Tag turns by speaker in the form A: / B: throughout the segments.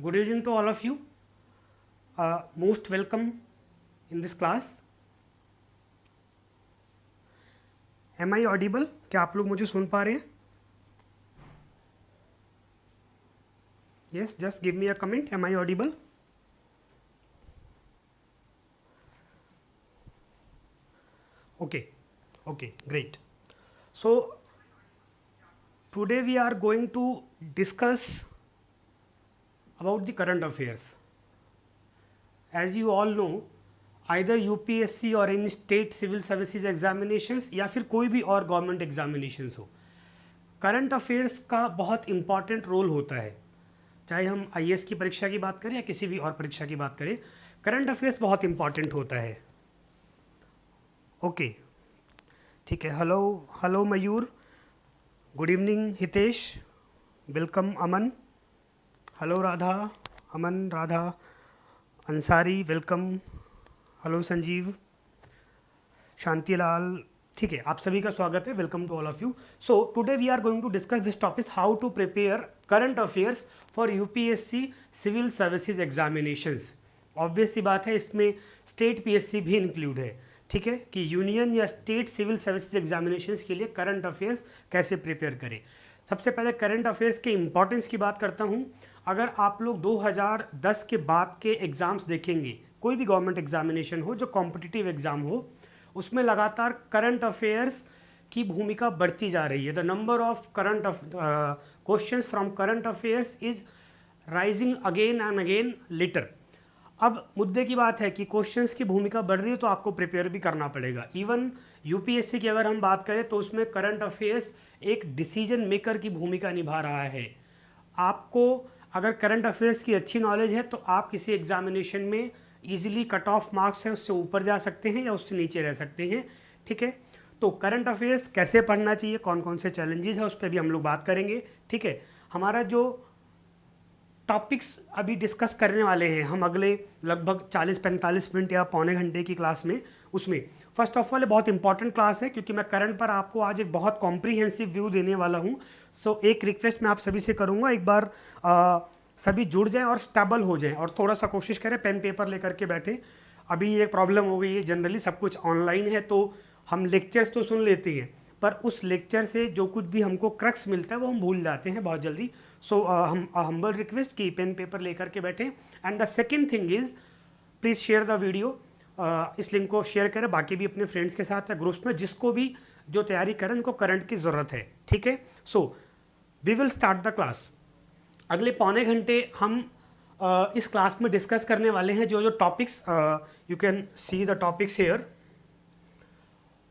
A: Good evening to all of you. Most welcome in this class. Am I audible? क्या आप लोग मुझे सुन पा रहे हैं? Yes, just give me a comment. Am I audible? Okay, great. So today we are going to discuss about the current affairs. As you all know, either UPSC और इन state civil services examinations या फिर कोई भी और government examinations हो, current affairs का बहुत इंपॉर्टेंट रोल होता है. चाहे हम IAS की परीक्षा की बात करें या किसी भी और परीक्षा की बात करें, करंट अफेयर्स बहुत इंपॉर्टेंट होता है. ओके, ठीक है. Hello Mayur, good evening Hitesh, welcome Aman, hello Radha, Aman, Radha, Ansari, welcome, hello Sanjeev, Shantilal. ठीक है, आप सभी का स्वागत है. Welcome to all of you. So today we are going to discuss this topic, how to prepare current affairs for UPSC civil services examinations. Obvious सी बात है, इसमें स्टेट PSC भी इंक्लूड है. ठीक है, कि यूनियन या स्टेट सिविल सर्विसेज एग्जामिनेशंस के लिए करंट अफेयर्स कैसे प्रिपेयर करें. सबसे पहले करंट अफेयर्स के इंपॉर्टेंस की बात करता हूं. अगर आप लोग 2010 के बाद के एग्ज़ाम्स देखेंगे, कोई भी गवर्नमेंट एग्जामिनेशन हो जो कॉम्पिटिटिव एग्ज़ाम हो, उसमें लगातार करंट अफेयर्स की भूमिका बढ़ती जा रही है. The number of current questions from current affairs is rising again and again later. अब मुद्दे की बात है कि क्वेश्चंस की भूमिका बढ़ रही है तो आपको प्रिपेयर भी करना पड़ेगा. इवन UPSC की अगर हम बात करें तो उसमें करंट अफेयर्स एक डिसीजन मेकर की भूमिका निभा रहा है. आपको अगर करंट अफेयर्स की अच्छी नॉलेज है तो आप किसी एग्जामिनेशन में इजीली कट ऑफ मार्क्स है उससे ऊपर जा सकते हैं या उससे नीचे रह सकते हैं. ठीक है, तो करंट अफेयर्स कैसे पढ़ना चाहिए, कौन कौन से चैलेंजेस है, उस पर भी हम लोग बात करेंगे. ठीक है, हमारा जो टॉपिक्स अभी डिस्कस करने वाले हैं हम अगले लगभग 40-45 मिनट या पौने घंटे की क्लास में, उसमें फर्स्ट ऑफ ऑल बहुत इंपॉर्टेंट क्लास है क्योंकि मैं करंट पर आपको आज एक बहुत कॉम्प्रीहेंसिव व्यू देने वाला हूं. सो एक रिक्वेस्ट मैं आप सभी से करूंगा, एक बार सभी जुड़ जाएं और स्टेबल हो जाएं और थोड़ा सा कोशिश करें पेन पेपर लेकर के बैठें. अभी एक प्रॉब्लम हो गई है, जनरली सब कुछ ऑनलाइन है तो हम लेक्चर्स तो सुन लेते हैं पर उस लेक्चर से जो कुछ भी हमको क्रक्स मिलता है वो हम भूल जाते हैं बहुत जल्दी. सो हम हम्बल रिक्वेस्ट कि पेन पेपर लेकर के बैठें. And the second thing is please share the video. इस लिंक को शेयर करें बाकी भी अपने फ्रेंड्स के साथ या ग्रुप्स में, जिसको भी जो तैयारी करें उनको करंट की ज़रूरत है. ठीक है, so we will start the class. अगले पौने घंटे हम इस क्लास में डिस्कस करने वाले हैं जो topics, you can see the topics here.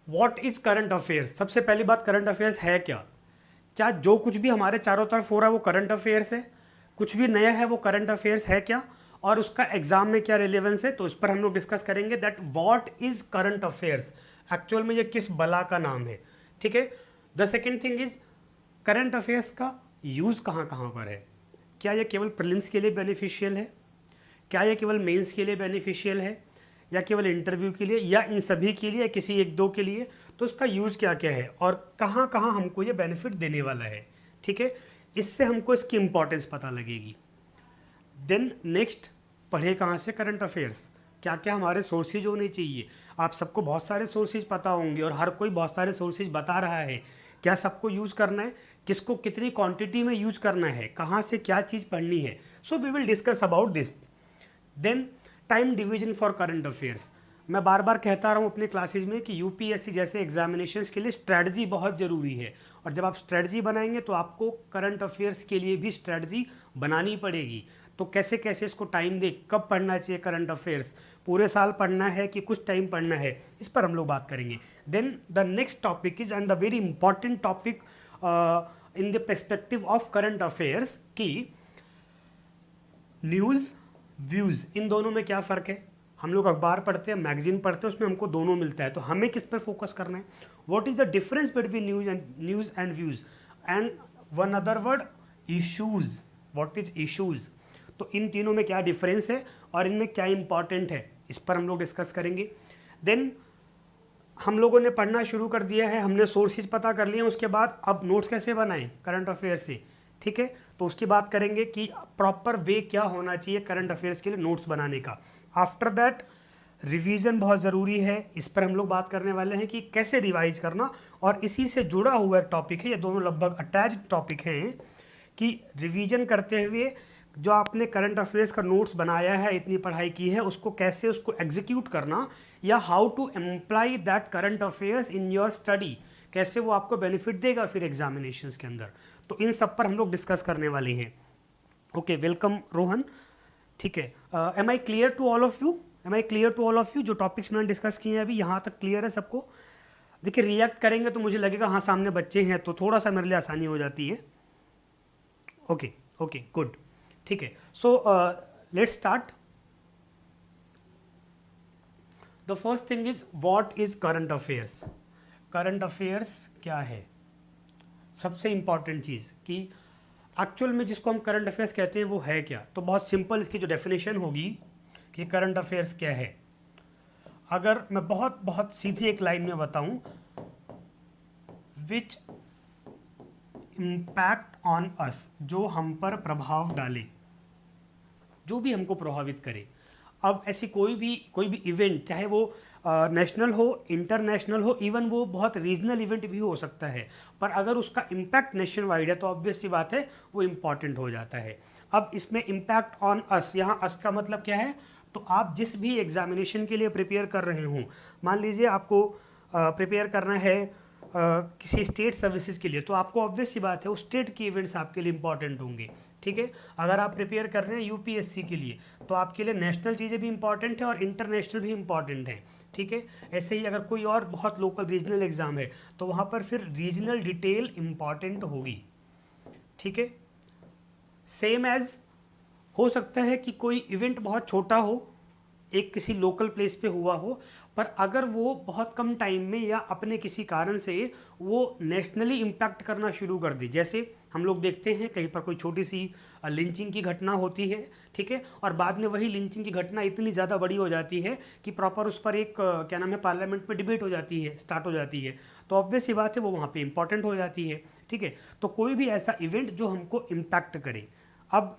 A: What is current affairs. सबसे पहली बात, करंट अफेयर्स है क्या. क्या जो कुछ भी हमारे चारों तरफ हो रहा है वो करंट अफेयर्स है, कुछ भी नया है वो करंट अफेयर्स है क्या, और उसका एग्जाम में क्या रिलेवेंस है, तो इस पर हम लोग डिस्कस करेंगे. That what is current affairs, actual में ये किस बला का नाम है. ठीक है, the second thing is current affairs का यूज़ कहाँ कहाँ पर है. क्या ये केवल प्रीलिम्स के लिए बेनिफिशियल है, क्या ये केवल मेंस के लिए बेनिफिशियल है, या केवल इंटरव्यू के लिए, या इन सभी के लिए, किसी एक दो के लिए, तो उसका यूज़ क्या क्या है और कहाँ कहाँ हमको ये बेनिफिट देने वाला है. ठीक है, इससे हमको इसकी इंपॉर्टेंस पता लगेगी. देन नेक्स्ट, पढ़े कहाँ से करंट अफेयर्स, क्या क्या हमारे सोर्सेज होने चाहिए. आप सबको बहुत सारे सोर्सेज पता होंगे और हर कोई बहुत सारे सोर्सेज बता रहा है. क्या सबको यूज़ करना है, किसको कितनी क्वांटिटी में यूज़ करना है, कहाँ से क्या चीज़ पढ़नी है. So we will discuss about this. Then time division for current affairs. मैं बार बार कहता रहा हूँ अपने क्लासेज में कि UPSC जैसे एग्जामिनेशंस के लिए स्ट्रेटजी बहुत ज़रूरी है, और जब आप स्ट्रेटजी बनाएंगे तो आपको करंट अफेयर्स के लिए भी स्ट्रेटजी बनानी पड़ेगी. तो कैसे कैसे इसको टाइम दे, कब पढ़ना चाहिए करंट अफेयर्स, पूरे साल पढ़ना है कि कुछ टाइम पढ़ना है, इस पर हम लोग बात करेंगे. Then the next topic is, and the very important topic in the perspective of current affairs, की न्यूज़ व्यूज़, इन दोनों में क्या फ़र्क है. हम लोग अखबार पढ़ते हैं, मैगजीन पढ़ते हैं, उसमें हमको दोनों मिलता है, तो हमें किस पर फोकस करना है. What is the difference between news and views, and one other word issues. What is issues, तो इन तीनों में क्या डिफरेंस है और इनमें क्या इंपॉर्टेंट है, इस पर हम लोग डिस्कस करेंगे. देन हम लोगों ने पढ़ना शुरू कर दिया है, हमने सोर्सेज पता कर लिए, उसके बाद अब नोट्स कैसे बनाएं करंट अफेयर से, ठीक है। तो उसकी बात करेंगे कि प्रॉपर वे क्या होना चाहिए करंट अफेयर्स के लिए नोट्स बनाने का। आफ्टर दैट रिवीजन बहुत ज़रूरी है, इस पर हम लोग बात करने वाले हैं कि कैसे रिवाइज करना, और इसी से जुड़ा हुआ एक टॉपिक है, ये दोनों लगभग अटैच्ड टॉपिक हैं कि रिवीजन करते हुए जो आपने करंट अफेयर्स का नोट्स बनाया है, इतनी पढ़ाई की है, उसको कैसे उसको एग्जीक्यूट करना, या how to employ that current affairs in your study, कैसे वो आपको बेनिफिट देगा फिर एग्जामिनेशंस के अंदर। तो इन सब पर हम लोग डिस्कस करने वाले हैं। Okay, welcome Rohan. ठीक है, am I clear to all of you? Am I clear to all of you? जो टॉपिक्स मैंने डिस्कस किए हैं अभी यहाँ तक क्लियर है सबको? देखिए, रिएक्ट करेंगे तो मुझे लगेगा हाँ सामने बच्चे हैं, तो थोड़ा सा मेरे लिए आसानी हो जाती है। ओके ओके गुड, ठीक है। So let's start. The first thing is what is current affairs. Current affairs क्या है? सबसे इंपॉर्टेंट चीज़ कि एक्चुअल में जिसको हम करंट अफेयर्स कहते हैं वो है क्या। तो बहुत सिंपल इसकी जो डेफिनेशन होगी कि करंट अफेयर्स क्या है, अगर मैं बहुत बहुत सीधी एक लाइन में बताऊं, विच इम्पैक्ट ऑन अस, जो हम पर प्रभाव डाले, जो भी हमको प्रभावित करे। अब ऐसी कोई भी इवेंट, चाहे वो नेशनल हो, इंटरनेशनल हो, इवन वो बहुत रीजनल इवेंट भी हो सकता है, पर अगर उसका इम्पैक्ट नेशन वाइड है तो ऑब्वियस सी बात है वो इम्पॉर्टेंट हो जाता है। अब इसमें इम्पैक्ट ऑन अस, यहाँ अस का मतलब क्या है? तो आप जिस भी एग्जामिनेशन के लिए प्रिपेयर कर रहे हों, मान लीजिए आपको प्रिपेयर करना है किसी स्टेट सर्विसेज के लिए, तो आपको ऑब्वियस सी बात है उस स्टेट की इवेंट्स आपके लिए इंपॉर्टेंट होंगे। ठीक है, अगर आप प्रिपेयर कर रहे हैं यूपीएससी के लिए तो आपके लिए नेशनल चीज़ें भी इंपॉर्टेंट है और इंटरनेशनल भी इंपॉर्टेंट हैं। ठीक है, ऐसे ही अगर कोई और बहुत लोकल रीजनल एग्जाम है तो वहाँ पर फिर रीजनल डिटेल इंपॉर्टेंट होगी। ठीक है, सेम एज हो सकता है कि कोई इवेंट बहुत छोटा हो, एक किसी लोकल प्लेस पे हुआ हो, पर अगर वो बहुत कम टाइम में या अपने किसी कारण से वो नेशनली इम्पैक्ट करना शुरू कर दे। जैसे हम लोग देखते हैं कहीं पर कोई छोटी सी लिंचिंग की घटना होती है, ठीक है, और बाद में वही लिंचिंग की घटना इतनी ज़्यादा बड़ी हो जाती है कि प्रॉपर उस पर एक क्या नाम है, पार्लियामेंट में डिबेट हो जाती है, स्टार्ट हो जाती है, तो ऑब्वियस सी बात है वो वहाँ पर इंपॉर्टेंट हो जाती है। ठीक है, तो कोई भी ऐसा इवेंट जो हमको इम्पैक्ट करे। अब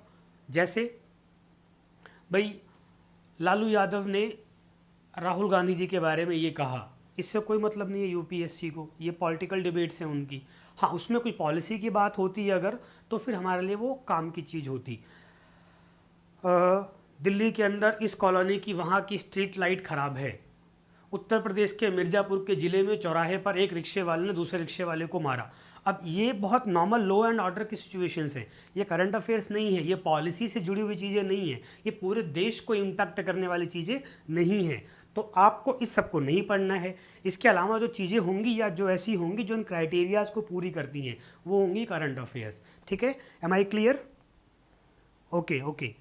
A: जैसे भाई लालू यादव ने राहुल गांधी जी के बारे में ये कहा, इससे कोई मतलब नहीं है यूपीएससी को, ये पॉलिटिकल डिबेट्स हैं उनकी। हाँ, उसमें कोई पॉलिसी की बात होती है अगर, तो फिर हमारे लिए वो काम की चीज़ होती। दिल्ली के अंदर इस कॉलोनी की वहाँ की स्ट्रीट लाइट ख़राब है, उत्तर प्रदेश के मिर्ज़ापुर के ज़िले में चौराहे पर एक रिक्शे वाले ने दूसरे रिक्शे वाले को मारा। अब ये बहुत नॉर्मल लॉ एंड ऑर्डर की सिचुएशंस हैं, ये करंट अफेयर्स नहीं है, ये पॉलिसी से जुड़ी हुई चीज़ें नहीं हैं, ये पूरे देश को इम्पैक्ट करने वाली चीज़ें नहीं हैं। तो आपको इस सब को नहीं पढ़ना है। इसके अलावा जो चीज़ें होंगी या जो ऐसी होंगी जो इन क्राइटेरियाज़ को पूरी करती हैं वो होंगी करंट अफेयर्स। ठीक है, am I clear? Okay okay,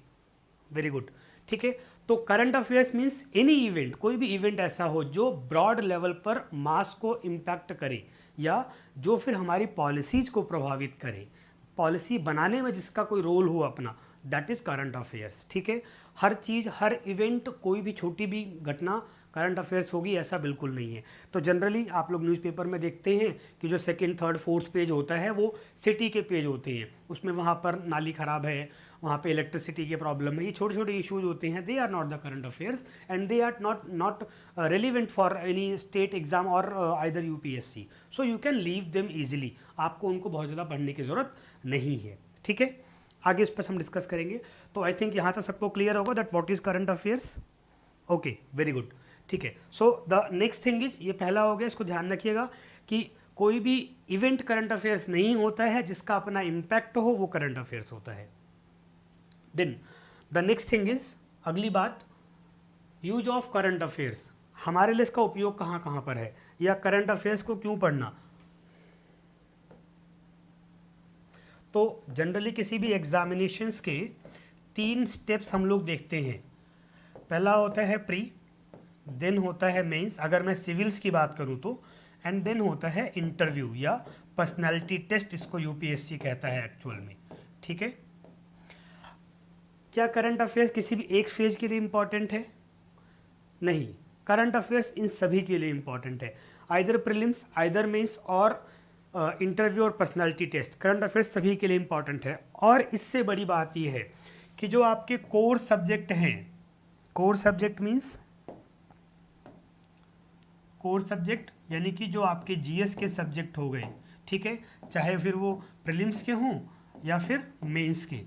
A: very good. ठीक है, तो current affairs means any event, कोई भी इवेंट ऐसा हो जो ब्रॉड लेवल पर मास को इम्पैक्ट करे या जो फिर हमारी पॉलिसीज़ को प्रभावित करे, पॉलिसी बनाने में जिसका कोई रोल हो अपना, दैट इज़ करंट अफेयर्स। ठीक है, हर चीज़, हर इवेंट, कोई भी छोटी भी घटना करंट अफेयर्स होगी ऐसा बिल्कुल नहीं है। तो जनरली आप लोग न्यूज़पेपर में देखते हैं कि जो सेकंड, थर्ड, फोर्थ पेज होता है वो सिटी के पेज होते हैं, उसमें वहाँ पर नाली ख़राब है, वहाँ पे इलेक्ट्रिसिटी के प्रॉब्लम है, ये छोटे छोटे इश्यूज होते हैं। They are not the current affairs and they are not relevant for any state exam और either UPSC, so you can leave them easily. आपको उनको बहुत ज़्यादा पढ़ने की ज़रूरत नहीं है। ठीक है, आगे इस पर हम डिस्कस करेंगे। तो आई थिंक यहाँ तक सबको क्लियर होगा that what is current affairs. Okay, very good. ठीक है, so the next thing is, ये पहला हो गया, इसको ध्यान रखिएगा कि कोई भी इवेंट करंट अफेयर्स नहीं होता है जिसका अपना इम्पैक्ट हो, वो करंट अफेयर्स होता है। Then the next thing is, अगली बात, यूज ऑफ करंट अफेयर्स। हमारे लिए इसका उपयोग कहाँ कहाँ पर है, या करंट अफेयर्स को क्यों पढ़ना। तो जनरली किसी भी एग्जामिनेशंस के 3 स्टेप्स हम लोग देखते हैं। पहला होता है प्री, देन होता है मेंस, अगर मैं सिविल्स की बात करूं तो, एंड देन होता है इंटरव्यू या पर्सनालिटी टेस्ट, इसको यूपीएससी कहता है एक्चुअल में। ठीक है, क्या करंट अफेयर्स किसी भी एक फेज के लिए इंपॉर्टेंट है? नहीं, करंट अफेयर्स इन सभी के लिए इंपॉर्टेंट है, आइदर प्रीलिम्स, आइदर मेंस और इंटरव्यू और पर्सनालिटी टेस्ट, करंट अफेयर्स सभी के लिए इंपॉर्टेंट है। और इससे बड़ी बात यह है कि जो आपके कोर सब्जेक्ट हैं, core subject means core subject यानी कि जो आपके जीएस के सब्जेक्ट हो गए, ठीक है, चाहे फिर वो प्रीलिम्स के हों या फिर मेंस के,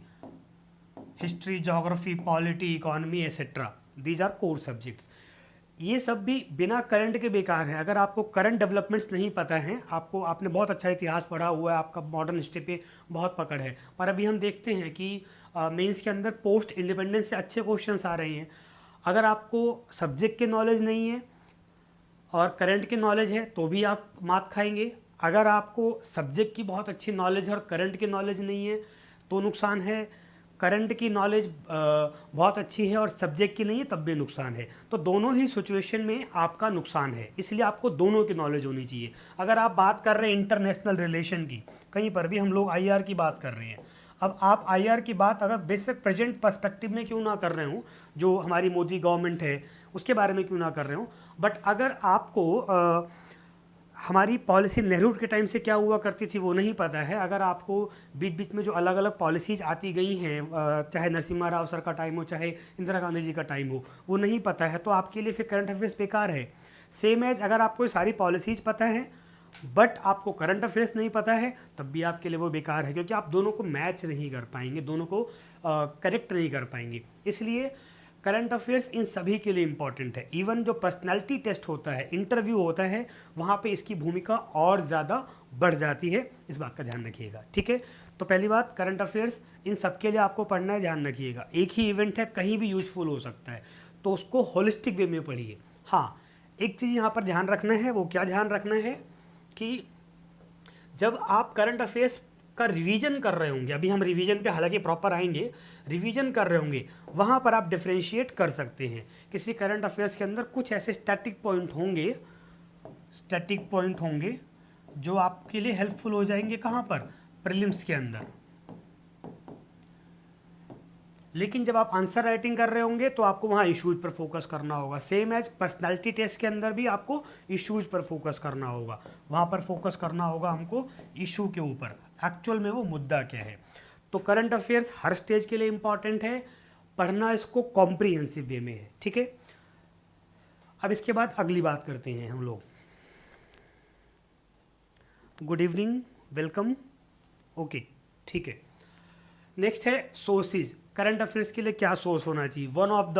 A: history, geography, polity, economy etcetera, these are core subjects. ये सब भी बिना करंट के बेकार हैं। अगर आपको करंट डेवलपमेंट्स नहीं पता हैं, आपने बहुत अच्छा इतिहास पढ़ा हुआ है, आपका मॉडर्न हिस्ट्री पे बहुत पकड़ है, पर अभी हम देखते हैं कि मेंस के अंदर पोस्ट इंडिपेंडेंस से अच्छे क्वेश्चंस आ रहे हैं। अगर आपको सब्जेक्ट के नॉलेज नहीं है और करंट की नॉलेज है तो भी आप मात खाएंगे। अगर आपको सब्जेक्ट की बहुत अच्छी नॉलेज है और करंट की नॉलेज नहीं है तो नुकसान है। करंट की नॉलेज बहुत अच्छी है और सब्जेक्ट की नहीं है तब भी नुकसान है। तो दोनों ही सिचुएशन में आपका नुकसान है, इसलिए आपको दोनों की नॉलेज होनी चाहिए। अगर आप बात कर रहे हैं इंटरनेशनल रिलेशन की, कहीं पर भी हम लोग आईआर की बात कर रहे हैं, अब आप आईआर की बात अगर बेसिक प्रेजेंट पर्सपेक्टिव में क्यों ना कर रहे हो, जो हमारी मोदी गवर्नमेंट है उसके बारे में क्यों ना कर रहे हो, बट अगर आपको हमारी पॉलिसी नेहरू के टाइम से क्या हुआ करती थी वो नहीं पता है, अगर आपको बीच बीच में जो अलग अलग पॉलिसीज आती गई हैं, चाहे नरसिम्हा राव सर का टाइम हो चाहे इंदिरा गांधी जी का टाइम हो, वो नहीं पता है तो आपके लिए फिर करंट अफेयर्स बेकार है। सेम एज अगर आपको सारी पॉलिसीज पता है बट आपको करंट अफेयर्स नहीं पता है तब भी आपके लिए वो बेकार है, क्योंकि आप दोनों को मैच नहीं कर पाएंगे, दोनों को करेक्ट नहीं कर पाएंगे। इसलिए करंट अफेयर्स इन सभी के लिए इंपॉर्टेंट है। इवन जो पर्सनैलिटी टेस्ट होता है, इंटरव्यू होता है, वहाँ पे इसकी भूमिका और ज़्यादा बढ़ जाती है, इस बात का ध्यान रखिएगा, ठीक है। तो पहली बात, करंट अफेयर्स इन सब के लिए आपको पढ़ना है, ध्यान रखिएगा। एक ही इवेंट है, कहीं भी यूजफुल हो सकता है, तो उसको होलिस्टिक वे में पढ़िए। हाँ, एक चीज़ यहाँ पर ध्यान रखना है, वो क्या ध्यान रखना है कि जब आप करंट अफेयर्स का रिवीजन कर रहे होंगे, अभी हम रिवीजन पे हालांकि प्रॉपर आएंगे, रिवीजन कर रहे होंगे, वहाँ पर आप डिफरेंशिएट कर सकते हैं। किसी करंट अफेयर्स के अंदर कुछ ऐसे स्टैटिक पॉइंट होंगे जो आपके लिए हेल्पफुल हो जाएंगे, कहाँ पर, प्रीलिम्स के अंदर। लेकिन जब आप आंसर राइटिंग कर रहे होंगे तो आपको वहाँ इश्यूज पर फोकस करना होगा। सेम एज पर्सनालिटी टेस्ट के अंदर भी आपको इश्यूज पर फोकस करना होगा, वहाँ पर फोकस करना होगा हमको इशू के ऊपर, एक्चुअल में वो मुद्दा क्या है। तो करंट अफेयर्स हर स्टेज के लिए इंपॉर्टेंट है, पढ़ना इसको कॉम्प्रिहेंसिव वे में है, ठीक है। अब इसके बाद अगली बात करते हैं हम लोग। गुड इवनिंग, वेलकम, ओके, ठीक है। नेक्स्ट है सोर्सेज। करंट अफेयर्स के लिए क्या सोर्स होना चाहिए? One of the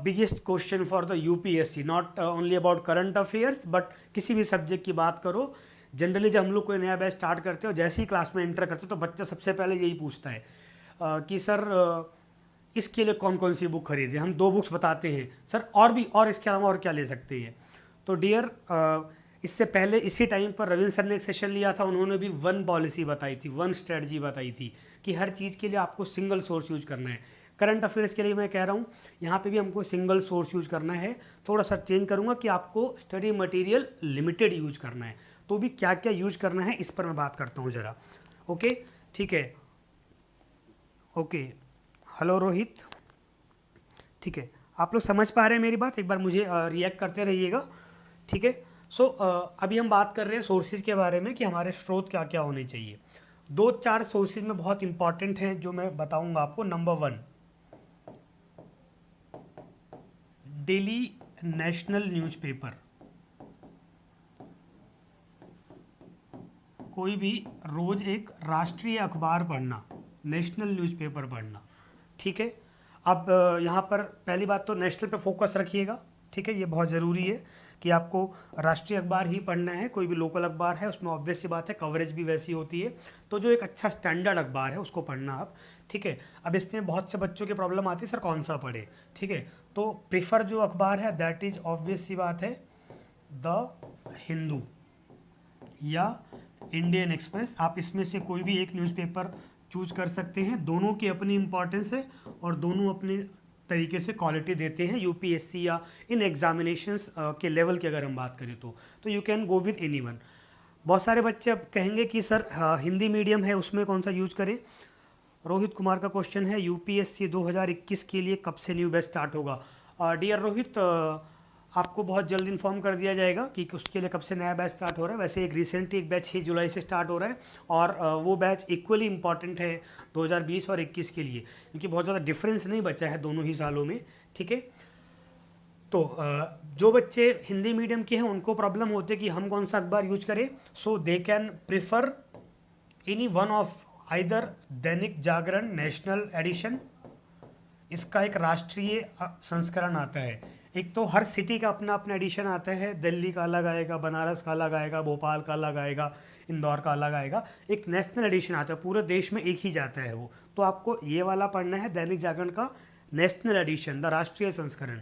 A: biggest question for the UPSC, not only about current affairs but किसी भी सब्जेक्ट की बात करो। जनरली जब हम लोग कोई नया बैच स्टार्ट करते हो, जैसे ही क्लास में एंटर करते हो तो बच्चा सबसे पहले यही पूछता है कि सर इसके लिए कौन कौन सी बुक खरीदें। हम 2 बुक्स बताते हैं, सर और इसके अलावा और क्या ले सकते हैं। तो डियर, इससे पहले इसी टाइम पर रविंद्र सर ने एक सेशन लिया था, उन्होंने भी 1 पॉलिसी बताई थी, 1 स्ट्रेटजी बताई थी कि हर चीज़ के लिए आपको सिंगल सोर्स यूज करना है। करंट अफेयर्स के लिए मैं कह रहा हूँ यहाँ पे भी हमको सिंगल सोर्स यूज करना है। थोड़ा सा चेंज करूँगा कि आपको स्टडी मटेरियल लिमिटेड यूज करना है, तो भी क्या क्या यूज करना है इस पर मैं बात करता हूँ ज़रा, ओके, ठीक है, ओके। हेलो रोहित, ठीक है, आप लोग समझ पा रहे हैं मेरी बात? एक बार मुझे रिएक्ट करते रहिएगा, ठीक है। सो अभी हम बात कर रहे हैं सोर्सेज के बारे में कि हमारे स्रोत क्या क्या होने चाहिए। 2-4 सोर्सेज में बहुत इंपॉर्टेंट हैं जो मैं बताऊंगा आपको। नंबर 1, डेली नेशनल न्यूज़पेपर, कोई भी रोज एक राष्ट्रीय अखबार पढ़ना, नेशनल न्यूज़पेपर पढ़ना, ठीक है। अब यहाँ पर पहली बात तो नेशनल पे फोकस रखिएगा, ठीक है, ये बहुत ज़रूरी है कि आपको राष्ट्रीय अखबार ही पढ़ना है। कोई भी लोकल अखबार है उसमें ऑब्वियस सी बात है कवरेज भी वैसी होती है, तो जो एक अच्छा स्टैंडर्ड अखबार है उसको पढ़ना आप, ठीक है। अब इसमें बहुत से बच्चों की प्रॉब्लम आती है सर कौन सा पढ़े, ठीक है। तो प्रीफर जो अखबार है दैट इज ऑब्वियस सी बात है द हिंदू या इंडियन एक्सप्रेस। आप इसमें से कोई भी एक न्यूज़पेपर चूज कर सकते हैं, दोनों की अपनी इंपॉर्टेंस है और दोनों अपने तरीके से क्वालिटी देते हैं यूपीएससी या इन एग्जामिनेशंस के लेवल की अगर हम बात करें तो you can go with anyone. बहुत सारे बच्चे अब कहेंगे कि सर हिंदी मीडियम है उसमें कौन सा यूज करें। रोहित कुमार का क्वेश्चन है यूपीएससी 2021 के लिए कब से न्यू बैच स्टार्ट होगा। डियर रोहित, आपको बहुत जल्द इन्फॉर्म कर दिया जाएगा कि उसके लिए कब से नया बैच स्टार्ट हो रहा है। वैसे एक रिसेंटली एक बैच 6 जुलाई से स्टार्ट हो रहा है और वो बैच इक्वली इंपॉर्टेंट है 2020 और 21 के लिए, क्योंकि बहुत ज़्यादा डिफरेंस नहीं बचा है दोनों ही सालों में। ठीक है, तो जो बच्चे हिंदी मीडियम के हैं उनको प्रॉब्लम होती है कि हम कौन सा अखबार यूज करें, so they can prefer any one of either Dainik Jagran national addition, इसका एक राष्ट्रीय संस्करण आता है। एक तो हर सिटी का अपना अपना एडिशन आता है, दिल्ली का अलग आएगा, बनारस का अलग आएगा, भोपाल का अलग आएगा, इंदौर का अलग आएगा। एक नेशनल एडिशन आता है, पूरे देश में एक ही जाता है वो। तो आपको ये वाला पढ़ना है, दैनिक जागरण का नेशनल एडिशन, द राष्ट्रीय संस्करण।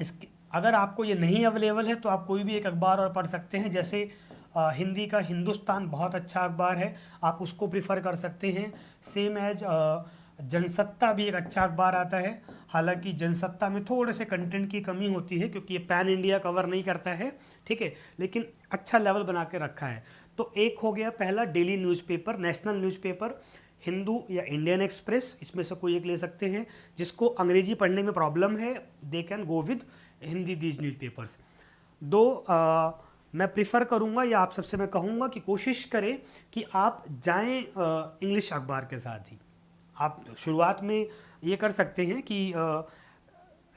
A: इसके अगर आपको ये नहीं अवेलेबल है तो आप कोई भी एक अखबार और पढ़ सकते हैं, जैसे हिंदी का हिंदुस्तान बहुत अच्छा अखबार है, आप उसको प्रिफर कर सकते हैं। सेम एज जनसत्ता भी एक अच्छा अखबार आता है, हालांकि जनसत्ता में थोड़े से कंटेंट की कमी होती है क्योंकि ये पैन इंडिया कवर नहीं करता है, ठीक है, लेकिन अच्छा लेवल बना के रखा है। तो एक हो गया पहला daily newspaper, national newspaper, Hindu या इंडियन एक्सप्रेस, इसमें से कोई एक ले सकते हैं। जिसको अंग्रेजी पढ़ने में प्रॉब्लम है they can go with Hindi these newspapers. मैं प्रिफर करूंगा या आप सबसे मैं कहूँगा कि कोशिश करें कि आप जाएं इंग्लिश अखबार के साथ ही। आप शुरुआत में ये कर सकते हैं कि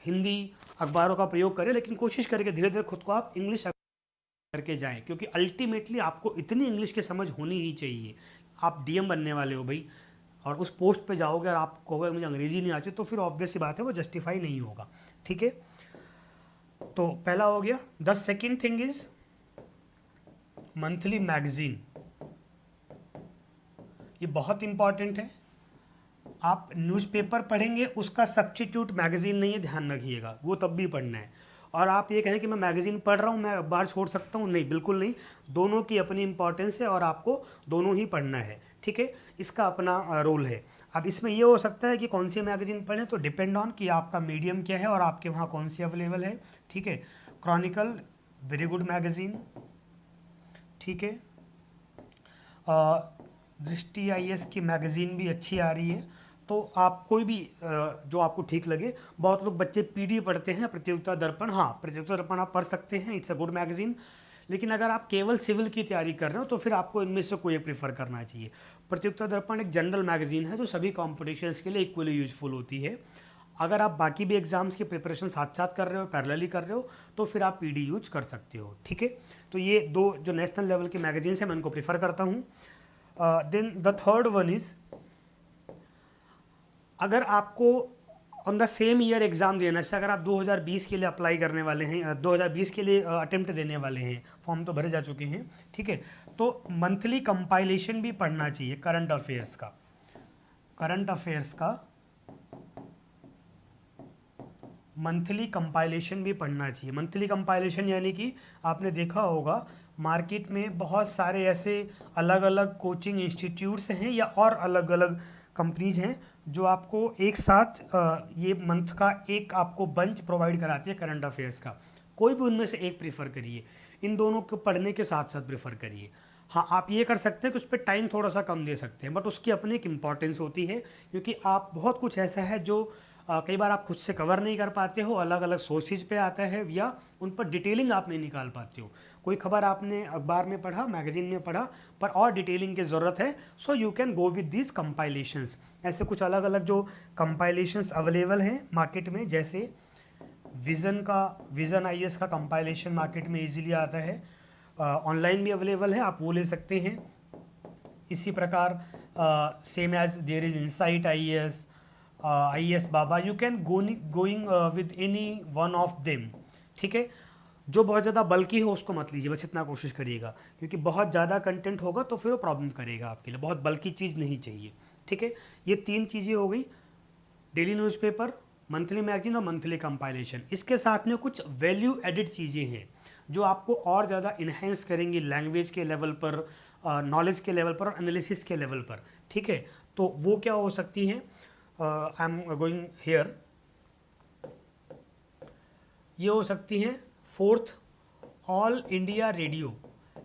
A: हिंदी अखबारों का प्रयोग करें, लेकिन कोशिश करें कि धीरे धीरे खुद को आप इंग्लिश करके जाएं, क्योंकि अल्टीमेटली आपको इतनी इंग्लिश की समझ होनी ही चाहिए। आप डीएम बनने वाले हो भाई, और उस पोस्ट पे जाओगे और आप कहोगे मुझे अंग्रेजी नहीं आती, तो फिर ऑब्वियस सी बात है वो जस्टिफाई नहीं होगा। ठीक है, तो पहला हो गया। The second thing is monthly magazine, ये बहुत इंपॉर्टेंट है। आप न्यूज़पेपर पढ़ेंगे, उसका सब्स्टिट्यूट मैगजीन नहीं है, ध्यान रखिएगा, वो तब भी पढ़ना है। और आप ये कहें कि मैं मैगजीन पढ़ रहा हूँ मैं अखबार छोड़ सकता हूँ, नहीं, बिल्कुल नहीं। दोनों की अपनी इंपॉर्टेंस है और आपको दोनों ही पढ़ना है। ठीक है, इसका अपना रोल है। अब इसमें ये हो सकता है कि कौन सी मैगजीन पढ़ें, तो डिपेंड ऑन कि आपका मीडियम क्या है और आपके वहाँ कौन सी अवेलेबल है। ठीक है, क्रॉनिकल वेरी गुड मैगजीन, ठीक है, दृष्टि आईएएस की मैगजीन भी अच्छी आ रही है। तो आप कोई भी जो आपको ठीक लगे। बहुत लोग बच्चे पीडी पढ़ते हैं, प्रतियोगिता दर्पण, हाँ प्रतियोगिता दर्पण आप पढ़ सकते हैं, इट्स अ गुड मैगजीन। लेकिन अगर आप केवल सिविल की तैयारी कर रहे हो तो फिर आपको इनमें से कोई प्रीफर करना चाहिए। प्रतियोगिता दर्पण एक जनरल मैगजीन है जो सभी कॉम्पिटिशन्स के लिए इक्वली यूजफुल होती है। अगर आप बाकी भी एग्जाम्स की प्रिपरेशन साथ साथ कर रहे हो, पैरेलली कर रहे हो, तो फिर आप पीडी यूज कर सकते हो। ठीक है, तो ये दो जो नेशनल लेवल की मैगजीन्स हैं मैं उनको प्रीफर करता हूँ। Then the third one is, अगर आपको on the same year exam देना है, अगर आप 2020 के लिए अप्लाई करने वाले हैं, 2020 के लिए अटेम्प्ट देने वाले हैं, फॉर्म तो भरे जा चुके हैं, ठीक है, तो मंथली कंपाइलेशन भी पढ़ना चाहिए करंट अफेयर्स का। करंट अफेयर्स का मंथली कंपाइलेशन भी पढ़ना चाहिए। मंथली कंपाइलेशन यानी कि आपने देखा होगा मार्केट में बहुत सारे ऐसे अलग अलग कोचिंग इंस्टीट्यूट्स हैं या और अलग अलग कंपनीज हैं जो आपको एक साथ ये मंथ का एक आपको बंच प्रोवाइड कराती है करंट अफेयर्स का। कोई भी उनमें से एक प्रीफर करिए, इन दोनों को पढ़ने के साथ साथ प्रीफर करिए। हाँ, आप ये कर सकते हैं कि उस पर टाइम थोड़ा सा कम दे सकते हैं, बट उसकी अपनी एक इम्पॉर्टेंस होती है, क्योंकि आप बहुत कुछ ऐसा है जो कई बार आप खुद से कवर नहीं कर पाते हो, अलग अलग सोर्सेज पे आता है या उन पर डिटेलिंग आप नहीं निकाल पाते हो। कोई खबर आपने अखबार में पढ़ा, मैगजीन में पढ़ा, पर और डिटेलिंग की ज़रूरत है, सो you can go with this compilations. ऐसे कुछ अलग अलग जो कंपाइलेशंस अवेलेबल हैं मार्केट में, जैसे विज़न आईएएस का कंपाइलेशन मार्केट में ईजिली आता है, ऑनलाइन भी अवेलेबल है, आप वो ले सकते हैं। इसी प्रकार same as there is insight IAS, IAS Baba, you can going with any one of them. ठीक है, जो बहुत ज़्यादा बल्कि हो उसको मत लीजिए, बस इतना कोशिश करिएगा, क्योंकि बहुत ज़्यादा कंटेंट होगा तो फिर वो प्रॉब्लम करेगा आपके लिए। बहुत बल्कि चीज़ नहीं चाहिए। ठीक है, ये तीन चीज़ें हो गई, डेली न्यूज़पेपर, मंथली मैगजीन और मंथली कंपाइलेशन। इसके साथ में कुछ वैल्यू एडिड चीज़ें हैं जो आपको और ज़्यादा इन्हेंस करेंगी लैंग्वेज के लेवल पर, नॉलेज के लेवल पर और एनालिसिस के लेवल पर। ठीक है, तो वो क्या हो सकती हैं, आई एम गोइंग हेयर, ये हो सकती हैं। फोर्थ, ऑल इंडिया रेडियो,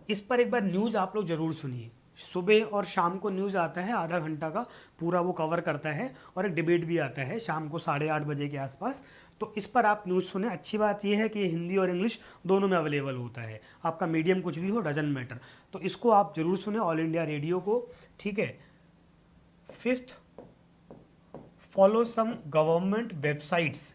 A: इस पर एक बार न्यूज़ आप लोग ज़रूर सुनिए, सुबह और शाम को न्यूज़ आता है, आधा घंटा का पूरा वो कवर करता है, और एक डिबेट भी आता है शाम को 8:30 बजे के आसपास। तो इस पर आप न्यूज़ सुने। अच्छी बात यह है कि ये हिंदी और इंग्लिश दोनों में अवेलेबल होता है, आपका मीडियम कुछ भी हो, डजंट मैटर। तो इसको आप ज़रूर सुने, ऑल इंडिया रेडियो को, ठीक है। Fifth, follow some government websites,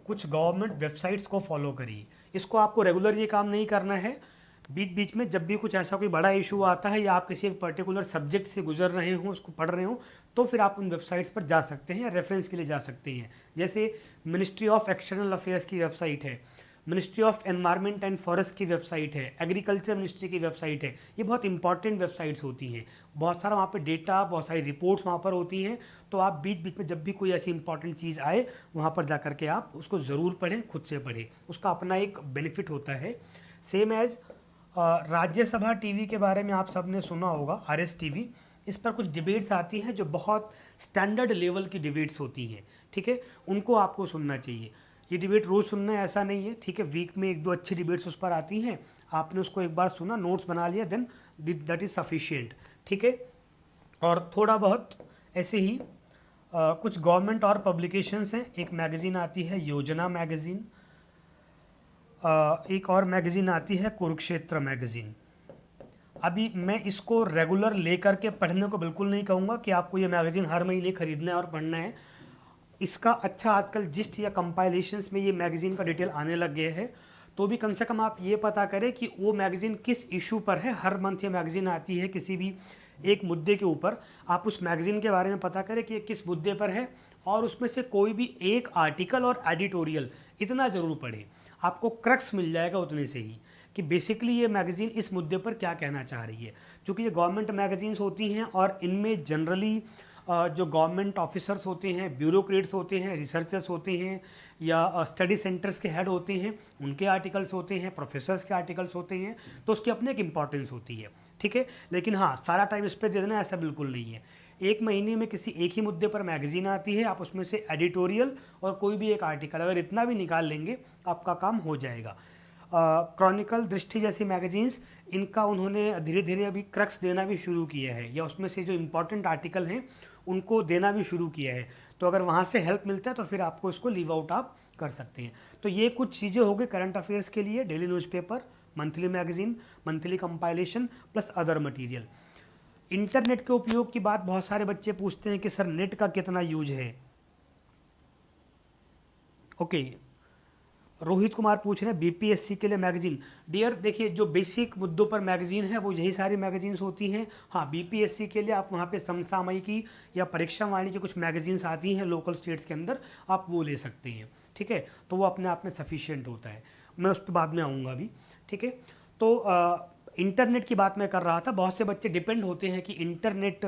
A: कुछ गवर्नमेंट वेबसाइट्स को फॉलो करिए। इसको आपको रेगुलर ये काम नहीं करना है, बीच बीच में जब भी कुछ ऐसा कोई बड़ा इशू आता है या आप किसी एक पर्टिकुलर सब्जेक्ट से गुजर रहे हो, उसको पढ़ रहे हो, तो फिर आप उन वेबसाइट्स पर जा सकते हैं या रेफरेंस के लिए जा सकते हैं। जैसे मिनिस्ट्री ऑफ एक्सटर्नल अफेयर्स की वेबसाइट है, ministry of environment and forest की वेबसाइट है, एग्रीकल्चर मिनिस्ट्री की वेबसाइट है। ये बहुत इंपॉर्टेंट वेबसाइट्स होती हैं, बहुत सारा वहाँ पे डेटा, बहुत सारी रिपोर्ट्स वहाँ पर होती हैं। तो आप बीच बीच में जब भी कोई ऐसी इंपॉर्टेंट चीज़ आए, वहाँ पर जा करके आप उसको ज़रूर पढ़ें, खुद से पढ़ें, उसका अपना एक बेनिफिट होता है। सेम एज राज्यसभा टीवी के बारे में आप सब ने सुना होगा, RS टीवी। इस पर कुछ डिबेट्स आती हैं जो बहुत स्टैंडर्ड लेवल की डिबेट्स होती हैं, ठीक है, उनको आपको सुनना चाहिए। ये डिबेट रोज़ सुनना है ऐसा नहीं है, ठीक है, वीक में 1-2 अच्छी डिबेट्स उस पर आती हैं, आपने उसको एक बार सुना, नोट्स बना लिया, देन दैट इज़ सफिशिएंट, ठीक है। और थोड़ा बहुत ऐसे ही कुछ गवर्नमेंट और पब्लिकेशंस हैं। एक मैगज़ीन आती है योजना मैगज़ीन, एक और मैगज़ीन आती है कुरुक्षेत्र मैगज़ीन। अभी मैं इसको रेगुलर लेकर के पढ़ने को बिल्कुल नहीं कहूँगा कि आपको ये मैगज़ीन हर महीने खरीदना है और पढ़ना है। इसका अच्छा आजकल जिस्ट या कंपाइलेशंस में ये मैगज़ीन का डिटेल आने लग गए हैं, तो भी कम से कम आप ये पता करें कि वो मैगज़ीन किस इशू पर है। हर मंथ ये मैगज़ीन आती है किसी भी एक मुद्दे के ऊपर, आप उस मैगज़ीन के बारे में पता करें कि ये किस मुद्दे पर है, और उसमें से कोई भी एक आर्टिकल और एडिटोरियल इतना ज़रूर पढ़ें, आपको क्रक्स मिल जाएगा उतने से ही कि बेसिकली ये मैगज़ीन इस मुद्दे पर क्या कहना चाह रही है। क्योंकि ये गवर्नमेंट मैगज़ीन्स होती हैं और इनमें जनरली जो गवर्नमेंट ऑफिसर्स होते हैं, ब्यूरोक्रेट्स होते हैं, रिसर्चर्स होते हैं, या स्टडी सेंटर्स के हेड होते हैं, उनके आर्टिकल्स होते हैं, प्रोफेसर्स के आर्टिकल्स होते हैं, तो उसकी अपनी एक इम्पॉर्टेंस होती है, ठीक है। लेकिन हाँ, सारा टाइम इस पर दे देना ऐसा बिल्कुल नहीं है। एक महीने में किसी एक ही मुद्दे पर मैगज़ीन आती है, आप उसमें से एडिटोरियल और कोई भी एक आर्टिकल अगर इतना भी निकाल लेंगे आपका काम हो जाएगा। क्रॉनिकल, दृष्टि जैसी मैगज़ीन्स, इनका उन्होंने धीरे धीरे अभी क्रक्स देना भी शुरू किया है, या उसमें से जो इम्पोर्टेंट आर्टिकल हैं उनको देना भी शुरू किया है। तो अगर वहाँ से हेल्प मिलता है तो फिर आपको इसको लीव आउट आप कर सकते हैं। तो ये कुछ चीज़ें हो गई करंट अफेयर्स के लिए, daily newspaper, monthly magazine, monthly compilation plus other material. Internet के उपयोग की बात बहुत सारे बच्चे पूछते हैं कि सर नेट का कितना यूज है। ओके, रोहित कुमार पूछ रहे हैं बीपीएससी के लिए मैगज़ीन। डियर देखिए, जो बेसिक मुद्दों पर मैगज़ीन है वो यही सारी मैगज़ीन्स होती हैं। हाँ, बीपीएससी के लिए आप वहाँ पे समसामयिकी या परीक्षा वाणी की कुछ मैगज़ीन्स आती हैं लोकल स्टेट्स के अंदर, आप वो ले सकते हैं, ठीक है। तो वो अपने आप में सफिशिएंट होता है, मैं उस पर बाद में आऊँगा अभी, ठीक है। तो इंटरनेट की बात मैं कर रहा था। बहुत से बच्चे डिपेंड होते हैं कि इंटरनेट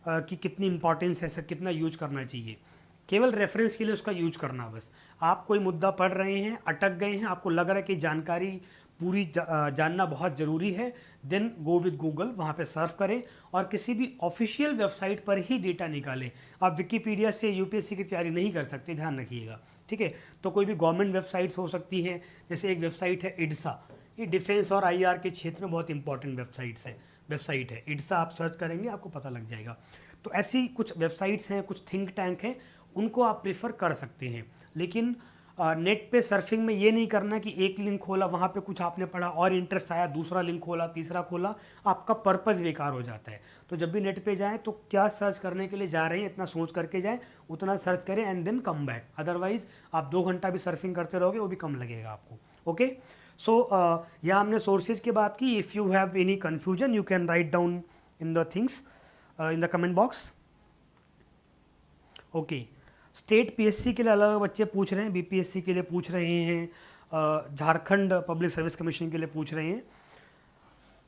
A: की कितनी इंपॉर्टेंस है, सर कितना यूज करना चाहिए। केवल रेफरेंस के लिए उसका यूज करना, बस आप कोई मुद्दा पढ़ रहे हैं, अटक गए हैं, आपको लग रहा है कि जानकारी पूरी जानना बहुत ज़रूरी है, देन गो विद गूगल, वहाँ पे सर्फ करें और किसी भी ऑफिशियल वेबसाइट पर ही डेटा निकालें। आप विकीपीडिया से यूपीएससी की तैयारी नहीं कर सकते, ध्यान रखिएगा, ठीक है। तो कोई भी गवर्नमेंट वेबसाइट्स हो सकती हैं, जैसे एक वेबसाइट है IDSA, ये डिफेंस और IR के क्षेत्र में बहुत इंपॉर्टेंट वेबसाइट है IDSA, आप सर्च करेंगे आपको पता लग जाएगा। तो ऐसी कुछ वेबसाइट्स हैं, कुछ थिंक टैंक हैं, उनको आप प्रेफर कर सकते हैं। लेकिन नेट पे सर्फिंग में ये नहीं करना कि एक लिंक खोला, वहाँ पे कुछ आपने पढ़ा और इंटरेस्ट आया, दूसरा लिंक खोला, तीसरा खोला, आपका पर्पस बेकार हो जाता है। तो जब भी नेट पे जाएं तो क्या सर्च करने के लिए जा रहे हैं इतना सोच करके जाएं, उतना सर्च करें and then come back. Otherwise आप 2 घंटा भी सर्फिंग करते रहोगे, वो भी कम लगेगा आपको। ओके, सो यहाँ हमने सोर्सेज की बात की। If you have any confusion you can write down in the things in the comment box. Okay, state PSC के लिए अलग अलग बच्चे पूछ रहे हैं, बीपीएससी के लिए पूछ रहे हैं, झारखंड पब्लिक सर्विस कमीशन के लिए पूछ रहे हैं।